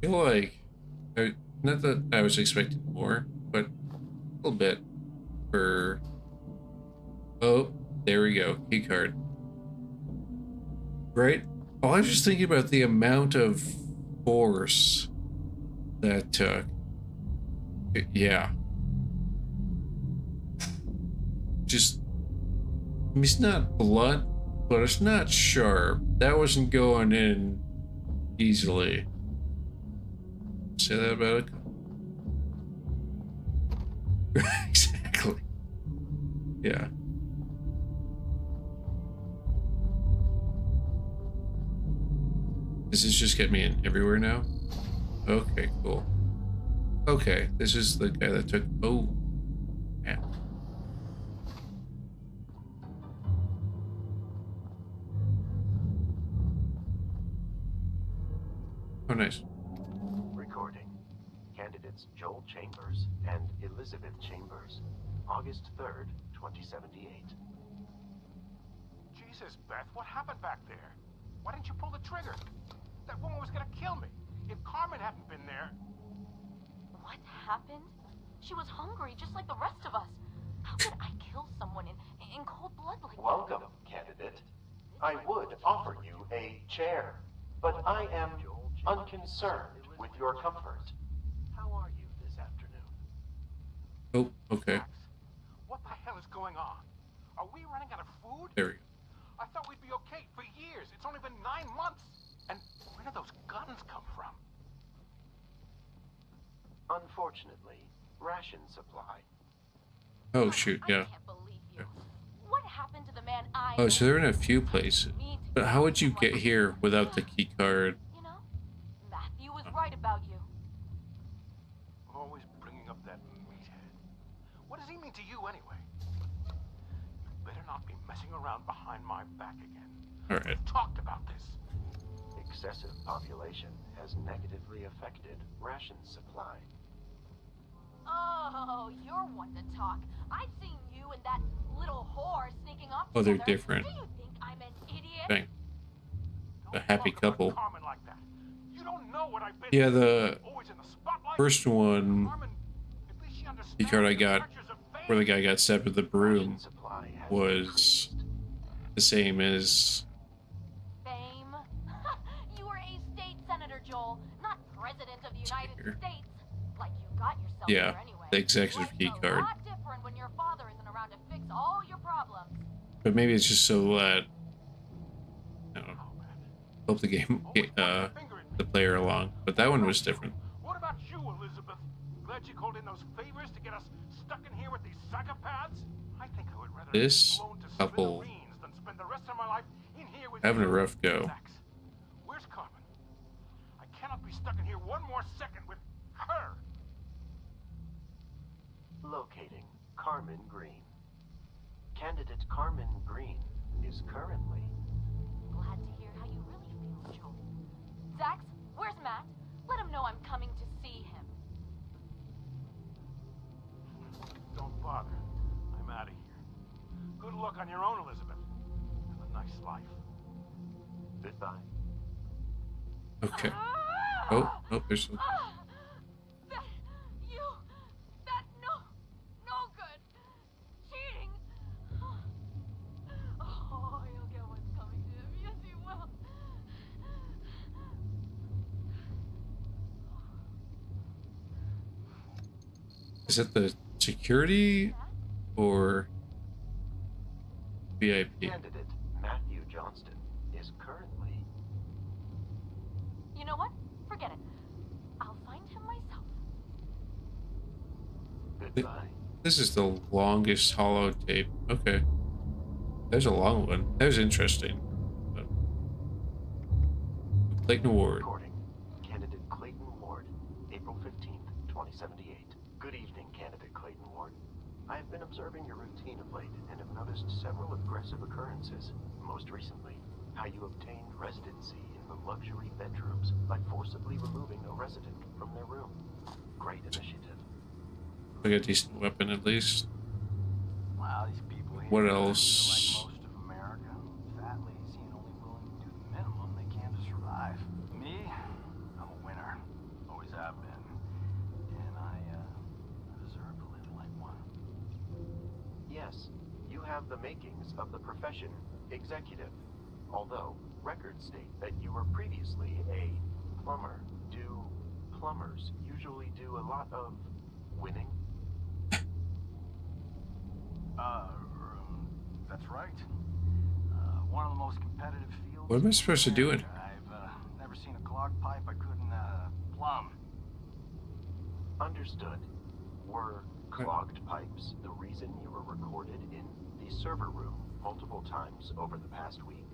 I feel like, not that I was expecting more, but a little bit for... Oh, there we go. Key card. Right? Oh, I was just thinking about the amount of force that took. Yeah. Just... I mean, it's not blunt, but it's not sharp. That wasn't going in easily. Say that about it? Exactly. Yeah. Does this just get me in everywhere now? Okay, cool. Okay, this is the guy that took... Oh. Yeah. Oh, nice. Recording. Candidates Joel Chambers and Elizabeth Chambers. August 3rd, 2078. Jesus, Beth, what happened back there? Why didn't you pull the trigger? That woman was gonna kill me. If Carmen hadn't been there... What happened? She was hungry, just like the rest of us. How could I kill someone in cold blood like that? Welcome, candidate. I would offer you a chair, but I am unconcerned with your comfort. How are you this afternoon? Oh, okay. Max, what the hell is going on? Are we running out of food? There we go. I thought we'd be okay for years. It's only been 9 months. And where did those guns come from? Unfortunately, ration supply. Oh, shoot, yeah. I can't believe you. What happened to the man I Oh, so know? they're in a few places. But how would you get here without the key card? You know, Matthew was right about you. Always bringing up that meathead. What does he mean to you anyway? You better not be messing around behind my back again. Alright. We've talked about this. Excessive population has negatively affected ration supply. Oh, you're one to talk. I've seen you and that little whore sneaking off Oh, they're together. different. Do you think I'm an idiot? laughing. A Don't happy talk about couple. Carmen like that. You don't know what I've been Yeah, through. the Always in the spotlight. first one, Carmen, at least she understands the card I the got, pressures of fame. where the guy got stabbed with the broom, Ration supply has was increased. the same as Fame? You were a state senator, Joel, not president of the United here. States. Like you got yourself Yeah, there anyway. the executive Life's key a card. lot different when your father isn't around to fix all your problems. But maybe it's just so that I don't know, Oh, man. help the game Always get pointing a finger at me. the player along. But that one was different. What about you, Elizabeth? Glad you called in those favors to get us stuck in here with these psychopaths? I think I would rather This be blown to couple smithereens than spend the rest of my life in here with having a you. rough go. Max, where's Carmen? I cannot be stuck in here one more second with her. Locating Carmen Green. Candidate Carmen Green is currently... Glad to hear how you really feel, Joel. Zax, where's Matt? Let him know I'm coming to see him. Don't bother. I'm out of here. Good luck on your own, Elizabeth. Have a nice life. Goodbye. Okay. Oh, there's some. That no good. Cheating. Oh, he'll get what's coming to him. Yes, he will. Is it the security or VIP? Candidate Matthew Johnston is currently... You know what? Forget it. I'll find him myself. Goodbye. This is the longest hollow tape. Okay. There's a long one. That was interesting. But... Clayton Award. Recording. Candidate Clayton Ward, April 15th, 2078. Good evening, Candidate Clayton Ward. I have been observing your routine of late and have noticed several aggressive occurrences. Most recently, how you obtained residency in the luxury bedrooms by forcibly removing a resident from their room. Great initiative. I got a decent weapon at least. Wow, these people here What are else? like most of America. Fat, lazy, and only willing to do the minimum they can to survive. Me, I'm a winner. Always have been. And I deserve to live like one. Yes, you have the makings of the profession executive. Although, records state that you were previously a plumber. Do plumbers usually do a lot of winning? That's right. One of the most competitive fields. What am I supposed to do it? I've never seen a clogged pipe I couldn't plumb. Understood. Were clogged pipes the reason you were recorded in the server room multiple times over the past week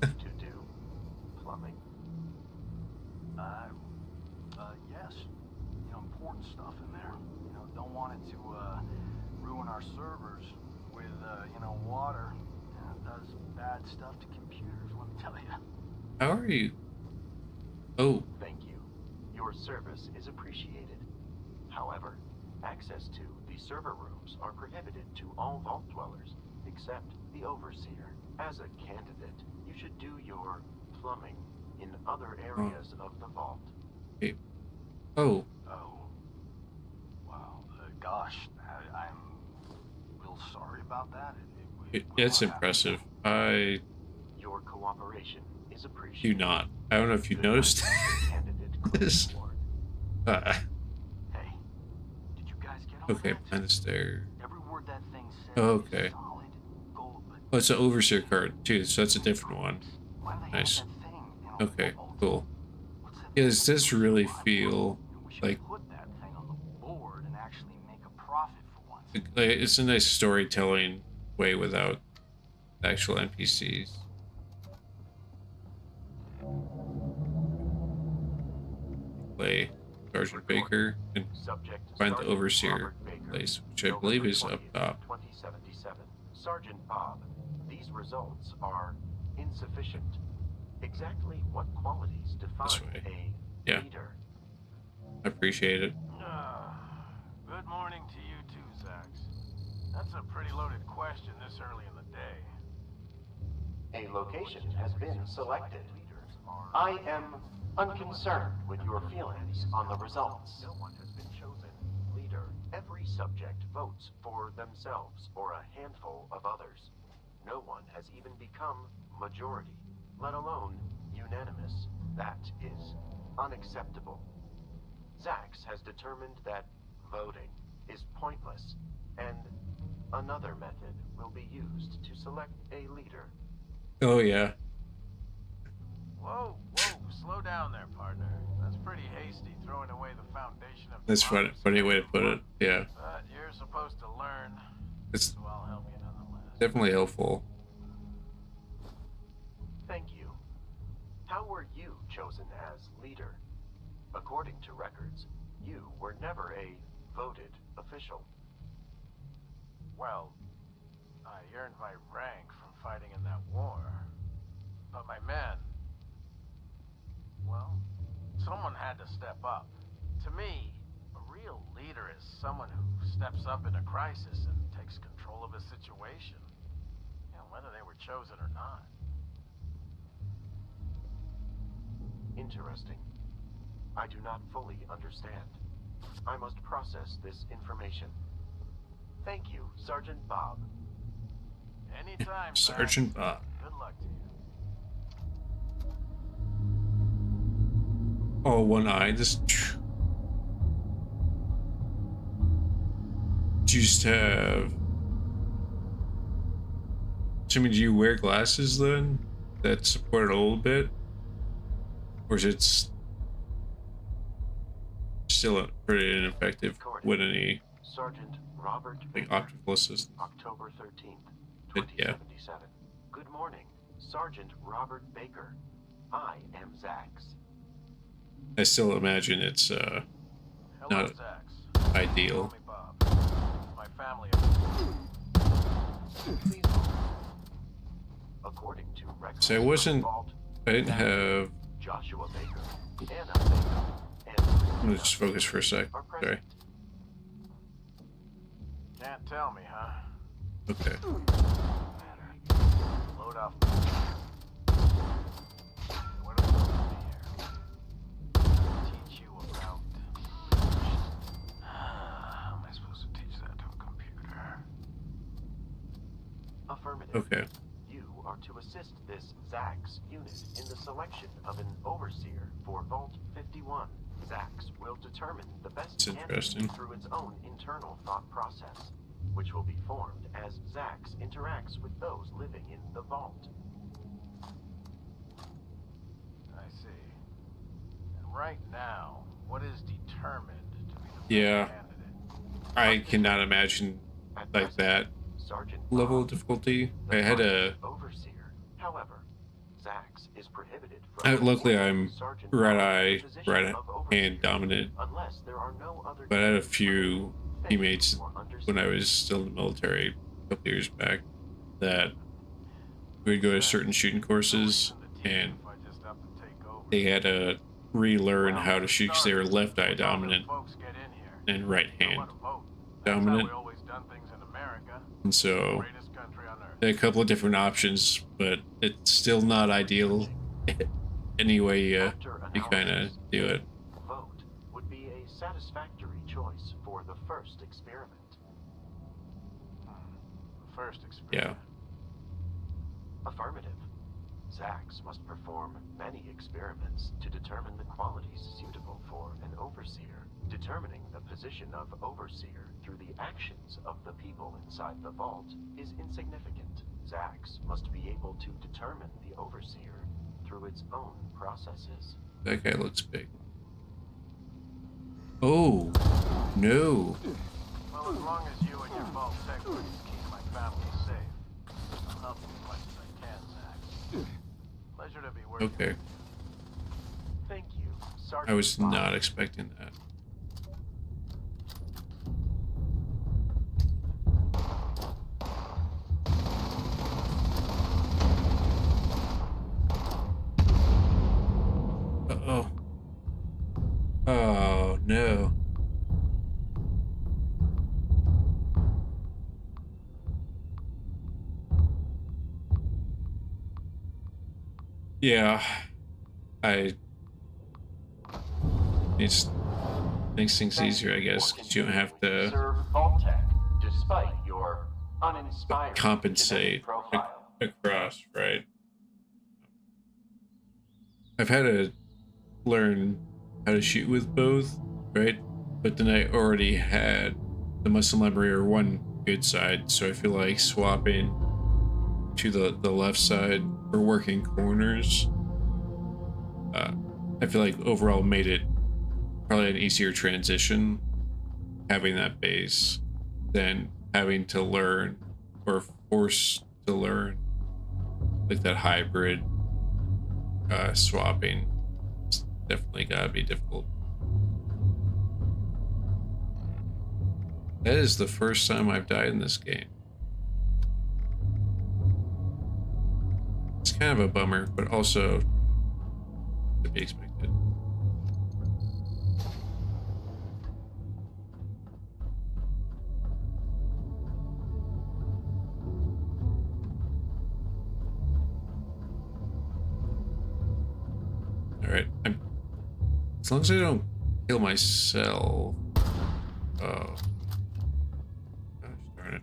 to do plumbing? Yes. You know, important stuff in there. You know, don't want it to ruin our servers with water. It does bad stuff to computers, let me tell you. How are you? Oh, Thank you. Your service is appreciated. However, access to the server rooms are prohibited to all vault dwellers except the Overseer. As a candidate, you should do your plumbing in other areas of the vault. okay. Oh, Oh. Wow. Gosh, I'm real sorry about that. it's impressive. I Your cooperation is do appreciated. not. I don't know if you Goodbye, noticed Candidate this. Clayton Ward. Hey, did you guys get all Okay, that? behind the stair. Every word that thing said Oh, is okay. solid gold, but Oh, it's an Overseer card too, so that's a different one. why do they Nice. have that thing in a Okay, vault? cool. What's that Yeah, does this really thing? feel We should like put that thing on the board and actually make a profit for once. it's a nice storytelling way without actual NPCs? Play Sergeant Baker and Subject find the Sergeant Overseer Robert Baker, place, which I November believe is up 20th, top. 2077. Sergeant Bob, these results are insufficient. Exactly what qualities define way. a Yeah. leader? I appreciate it. Good morning to you too, Zax. That's a pretty loaded question this early in the day. A location has been selected. I am unconcerned with your feelings on the results. No one has been chosen leader. Every subject votes for themselves or a handful of others. No one has even become majority, let alone unanimous. That is unacceptable. Zax has determined that voting is pointless, and another method will be used to select a leader. Oh yeah. Whoa, slow down there, partner. That's pretty hasty, throwing away the foundation of That's funny. Funny way to put it. Yeah. But you're supposed to learn, It's so I'll help you nonetheless. definitely helpful. Thank you. How were you chosen as leader? According to records, you were never a voted official. Well, I earned my rank from fighting in that war. But my men... well, someone had to step up. To me, a real leader is someone who steps up in a crisis and takes control of a situation. You know, whether they were chosen or not. Interesting. I do not fully understand. I must process this information. Thank you, Sergeant Bob. Anytime, Sergeant Zach. Bob. Good luck to you. Oh, one eye. Just have. So, I mean, do you wear glasses then that support it a little bit, or is it still pretty ineffective with any Sergeant Robert like Baker, optical assistance? October 13th, But, yeah. 2077. Good morning, Sergeant Robert Baker. I am Zax. I still imagine it's Hello, not Zax. ideal. Call me Bob. My family. Please hold. According to records, So I didn't have. Joshua Baker, Anna Baker, and Let me just focus for a sec. are Sorry. present. Can't tell me, huh? Okay. Matter. Load off. What am I doing here? Teach you about... how am I supposed to teach that to a computer? Affirmative. Okay. You are to assist this Zax unit in the selection of an overseer for Vault 51. Zax will determine the best That's interesting. candidate through its own internal thought process, which will be formed as Zax interacts with those living in the vault. I see. And right now, what is determined to be the Yeah. best candidate? I cannot imagine At like present, that Sergeant level of Bob, difficulty. the I had party's a. overseer. However, Zax is prohibited from Luckily, appointing I'm Sergeant right Bob eye, to the position right of hand overseer dominant. unless there are no other But I had a candidates. few Thank you teammates for when I understanding. was still in the military a couple years back that we would go to certain shooting courses and If I just have to take over. they had to relearn Well, how to shoot 'cause they were left eye once all them dominant folks get in here, and right know hand how to vote. That's how dominant. we always done things in America. And so Greatest country on earth. there are a couple of different options, but it's still not ideal any way After you kind of analysis, do it. vote would be a satisfactory choice for the first experiment. First experiment. Yeah. Affirmative. Zax must perform many experiments to determine the qualities suitable for an overseer. Determining the position of overseer through the actions of the people inside the vault is insignificant. Zax must be able to determine the overseer through its own processes. That guy looks big. Oh, no. Well, as long as you and your vault tech buddies keep my family safe, I'll help you as much as I can, Zax. Pleasure to be working. Okay. Thank you, Sergeant I was Bob. not expecting that. Uh-oh. Oh, no. Yeah, it makes things easier, I guess, because you don't have to Serve Vault Tech, despite your uninspiring compensate genetic profile. across, right? I've had to learn how to shoot with both, right? But then I already had the muscle memory or one good side, so I feel like swapping to the left side for working corners, I feel like overall made it probably an easier transition having that base than having to learn or force to learn like that hybrid swapping. It's definitely gotta be difficult. That is the first time I've died in this game. It's kind of a bummer, but also to be expected. Alright, as long as I don't kill myself. Oh. Gosh darn it.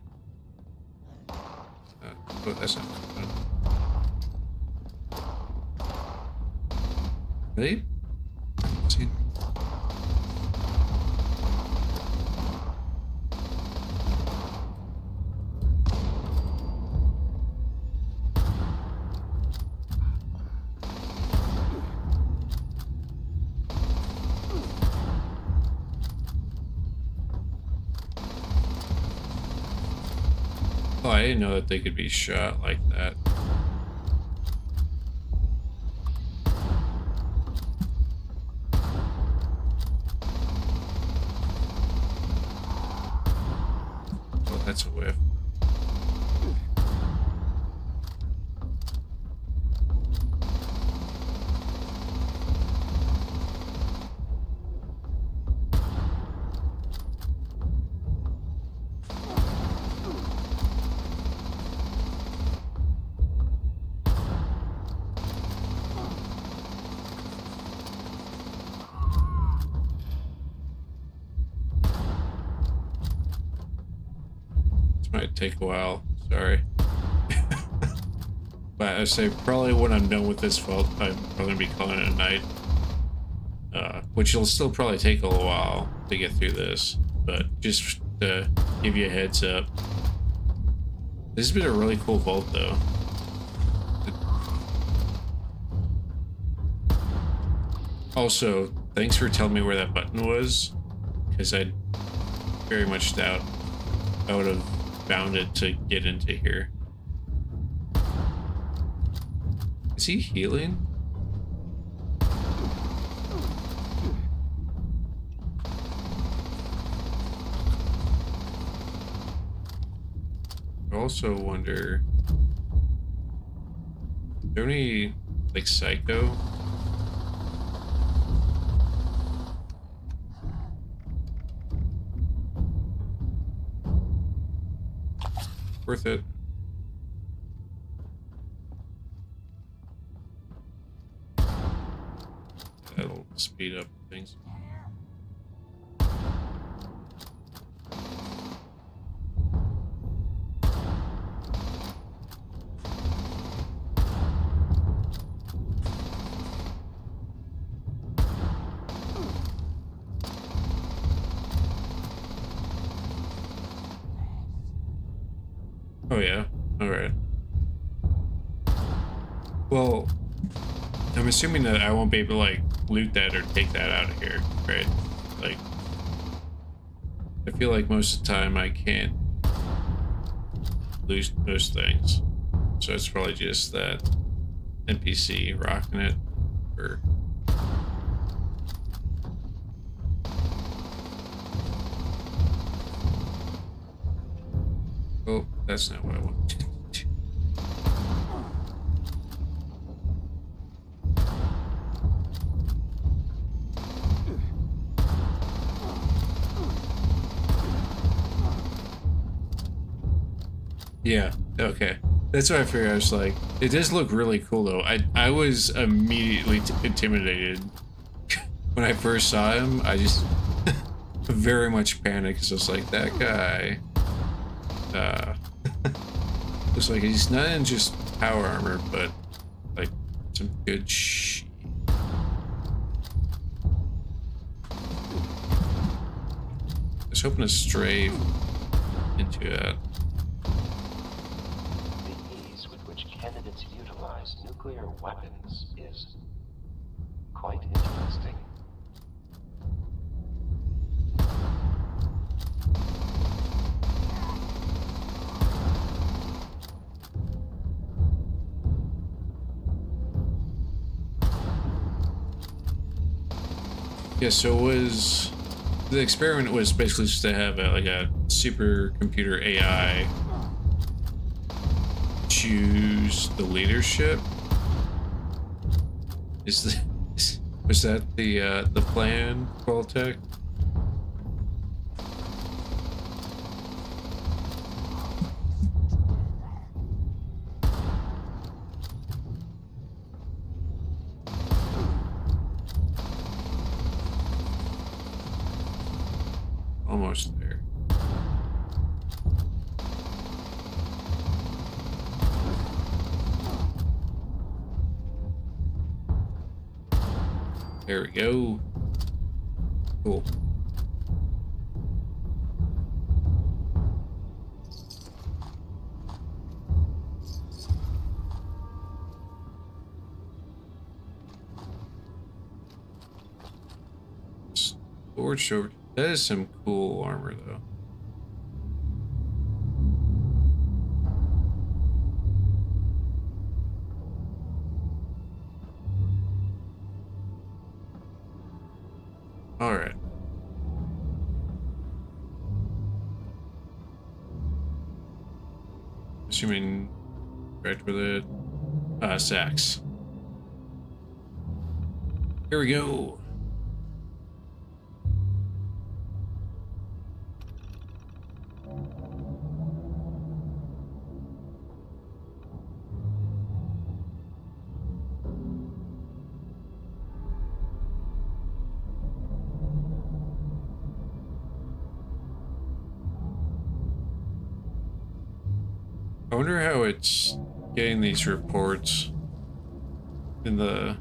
Oh, that's not fun. Really? See? Oh, I didn't know that they could be shot like that. Oh, that's a whiff. Might take a while, sorry. But I say probably when I'm done with this vault, I'm probably gonna be calling it a night. Which will still probably take a little while to get through this, but just to give you a heads up. This has been a really cool vault though. Also, thanks for telling me where that button was, because I very much doubt I would have found it to get into here. Is he healing? I also wonder, is there any like psycho? Worth it. That'll speed up things. Oh yeah, alright. Well, I'm assuming that I won't be able to like loot that or take that out of here, right? Like, I feel like most of the time I can't lose those things. So it's probably just that NPC rocking it, or... Oh, that's not what I want. Yeah, okay. That's what I figured. I was like, it does look really cool though. I was immediately intimidated when I first saw him. I just very much panicked because I was like, that guy. Looks like he's not in just power armor, but like some good shit. I was hoping to stray into that. The ease with which candidates utilize nuclear weapons is quite interesting. Yeah, so the experiment was basically just to have like a supercomputer AI choose the leadership. Was that the plan, Qualtech? Almost there. There we go. Cool. Storage over. That is some cool armor, though. All right. Assuming correct with it. Sax. Here we go. I wonder how it's getting these reports in the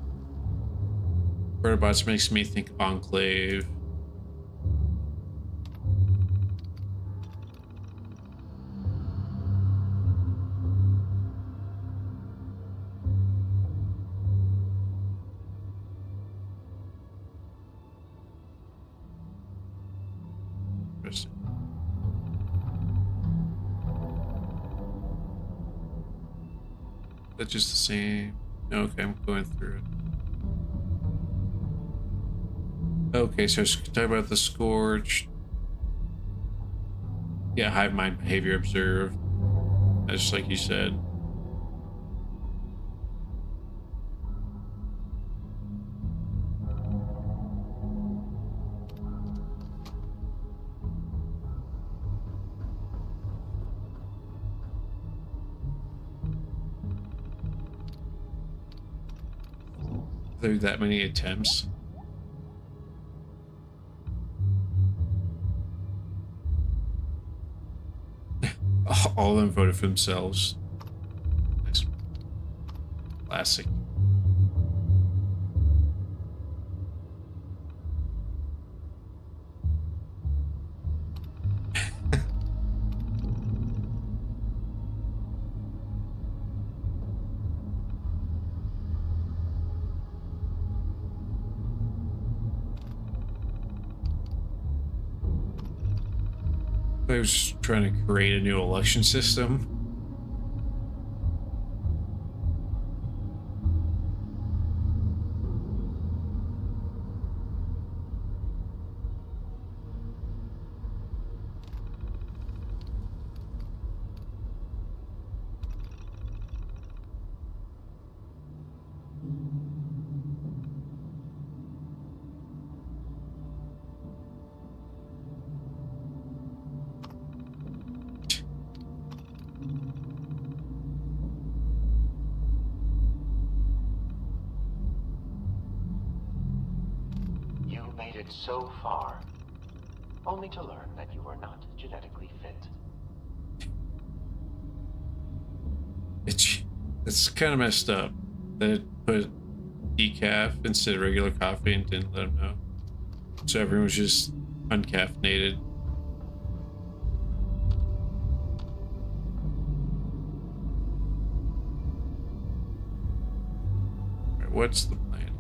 Robots makes me think Enclave. Interesting. That's just the same. Okay, I'm going through it. Okay, so talk about the Scorched. Yeah, hive mind behavior observed. That's like you said. There are that many attempts. All of them voted for themselves. Nice. Classic. I was trying to create a new election system. it so far, only to learn that you are not genetically fit. It's kind of messed up that it put decaf instead of regular coffee and didn't let them know. So everyone was just uncaffeinated. Alright, what's the plan?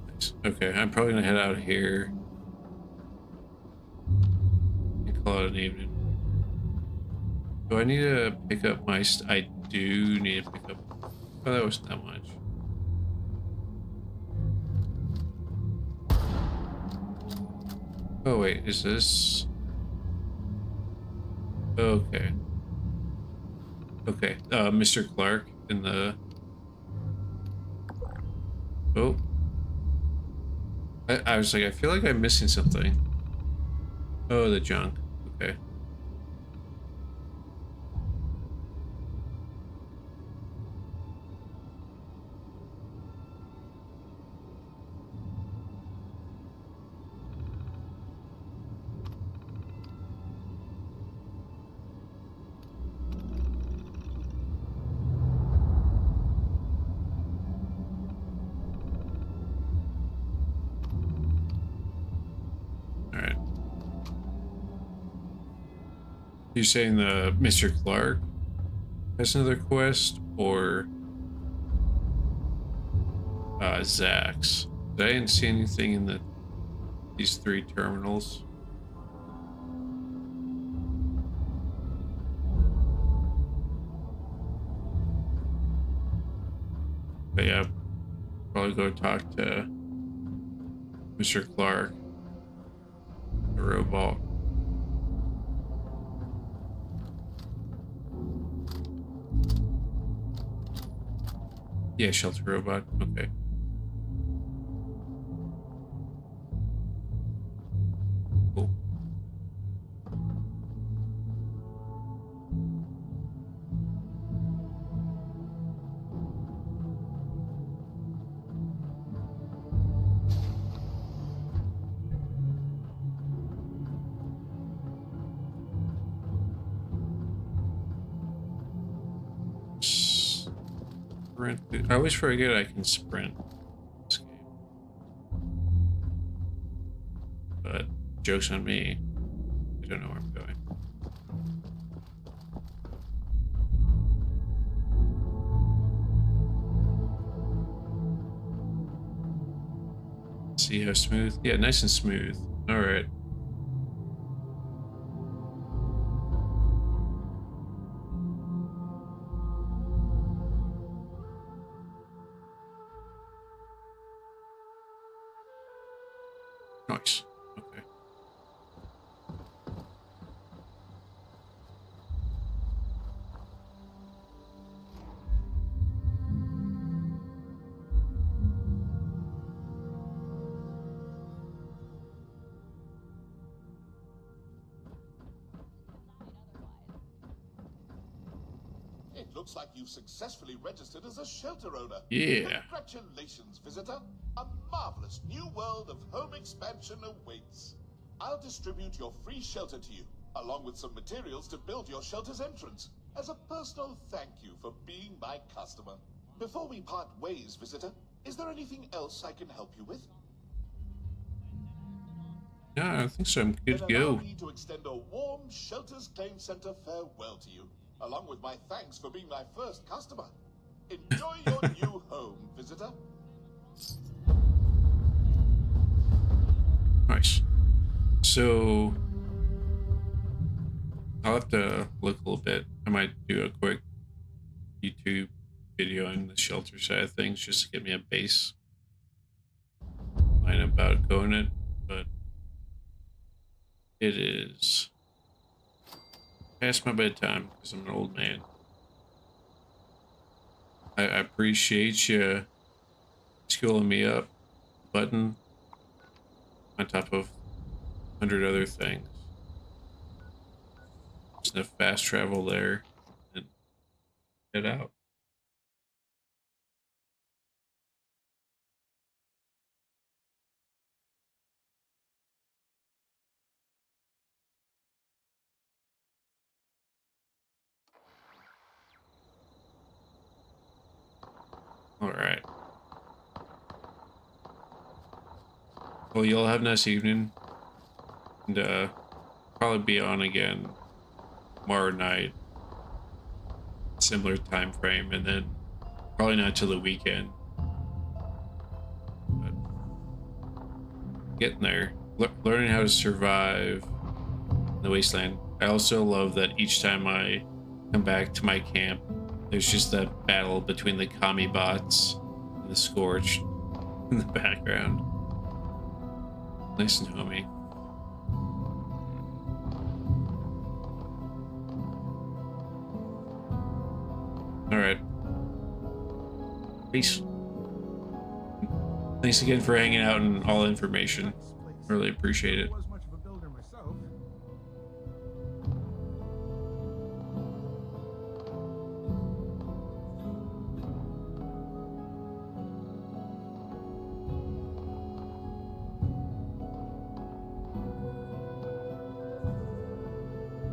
Nice. Okay, I'm probably gonna head out here and call it an evening. Do I need to pick up my... I do need to pick up... Oh, that wasn't that much. Oh, wait, is this... Okay. Okay, Mr. Clark in the... Oh. I was like, I feel like I'm missing something. Oh, the junk. Okay. Alright. You're saying the Mr. Clark has another quest, or Zach's? I didn't see anything in these 3 terminals. But yeah, probably go talk to Mr. Clark, the robot. Yeah, shelter robot. Okay. Cool. Sprint. I always forget I can sprint. Escape. But joke's on me. I don't know where I'm going. See how smooth? Yeah, nice and smooth. All right. Nice. Okay. It looks like you've successfully registered as a shelter owner. Yeah. Congratulations, visitor. A marvelous new world of home expansion awaits. I'll distribute your free shelter to you, along with some materials to build your shelter's entrance, as a personal thank you for being my customer. Before we part ways, visitor, is there anything else I can help you with? No, I think so. I'm good to Then allow go. me to extend a warm Shelters Claim Center farewell to you, along with my thanks for being my first customer. Enjoy your new home, visitor. Nice. So I'll have to look a little bit. I might do a quick YouTube video on the shelter side of things just to get me a base line about going it, but it is past my bedtime because I'm an old man. I appreciate you schooling me up, button, on top of 100 other things. There's enough fast travel there. And get out. Alright. Well, you'll have a nice evening. And probably be on again tomorrow night. Similar time frame, and then probably not till the weekend. But getting there. Learning how to survive in the wasteland. I also love that each time I come back to my camp, there's just that battle between the commie bots and the Scorched in the background. Nice and homey. Alright. Peace. Thanks again for hanging out and all the information. Really appreciate it.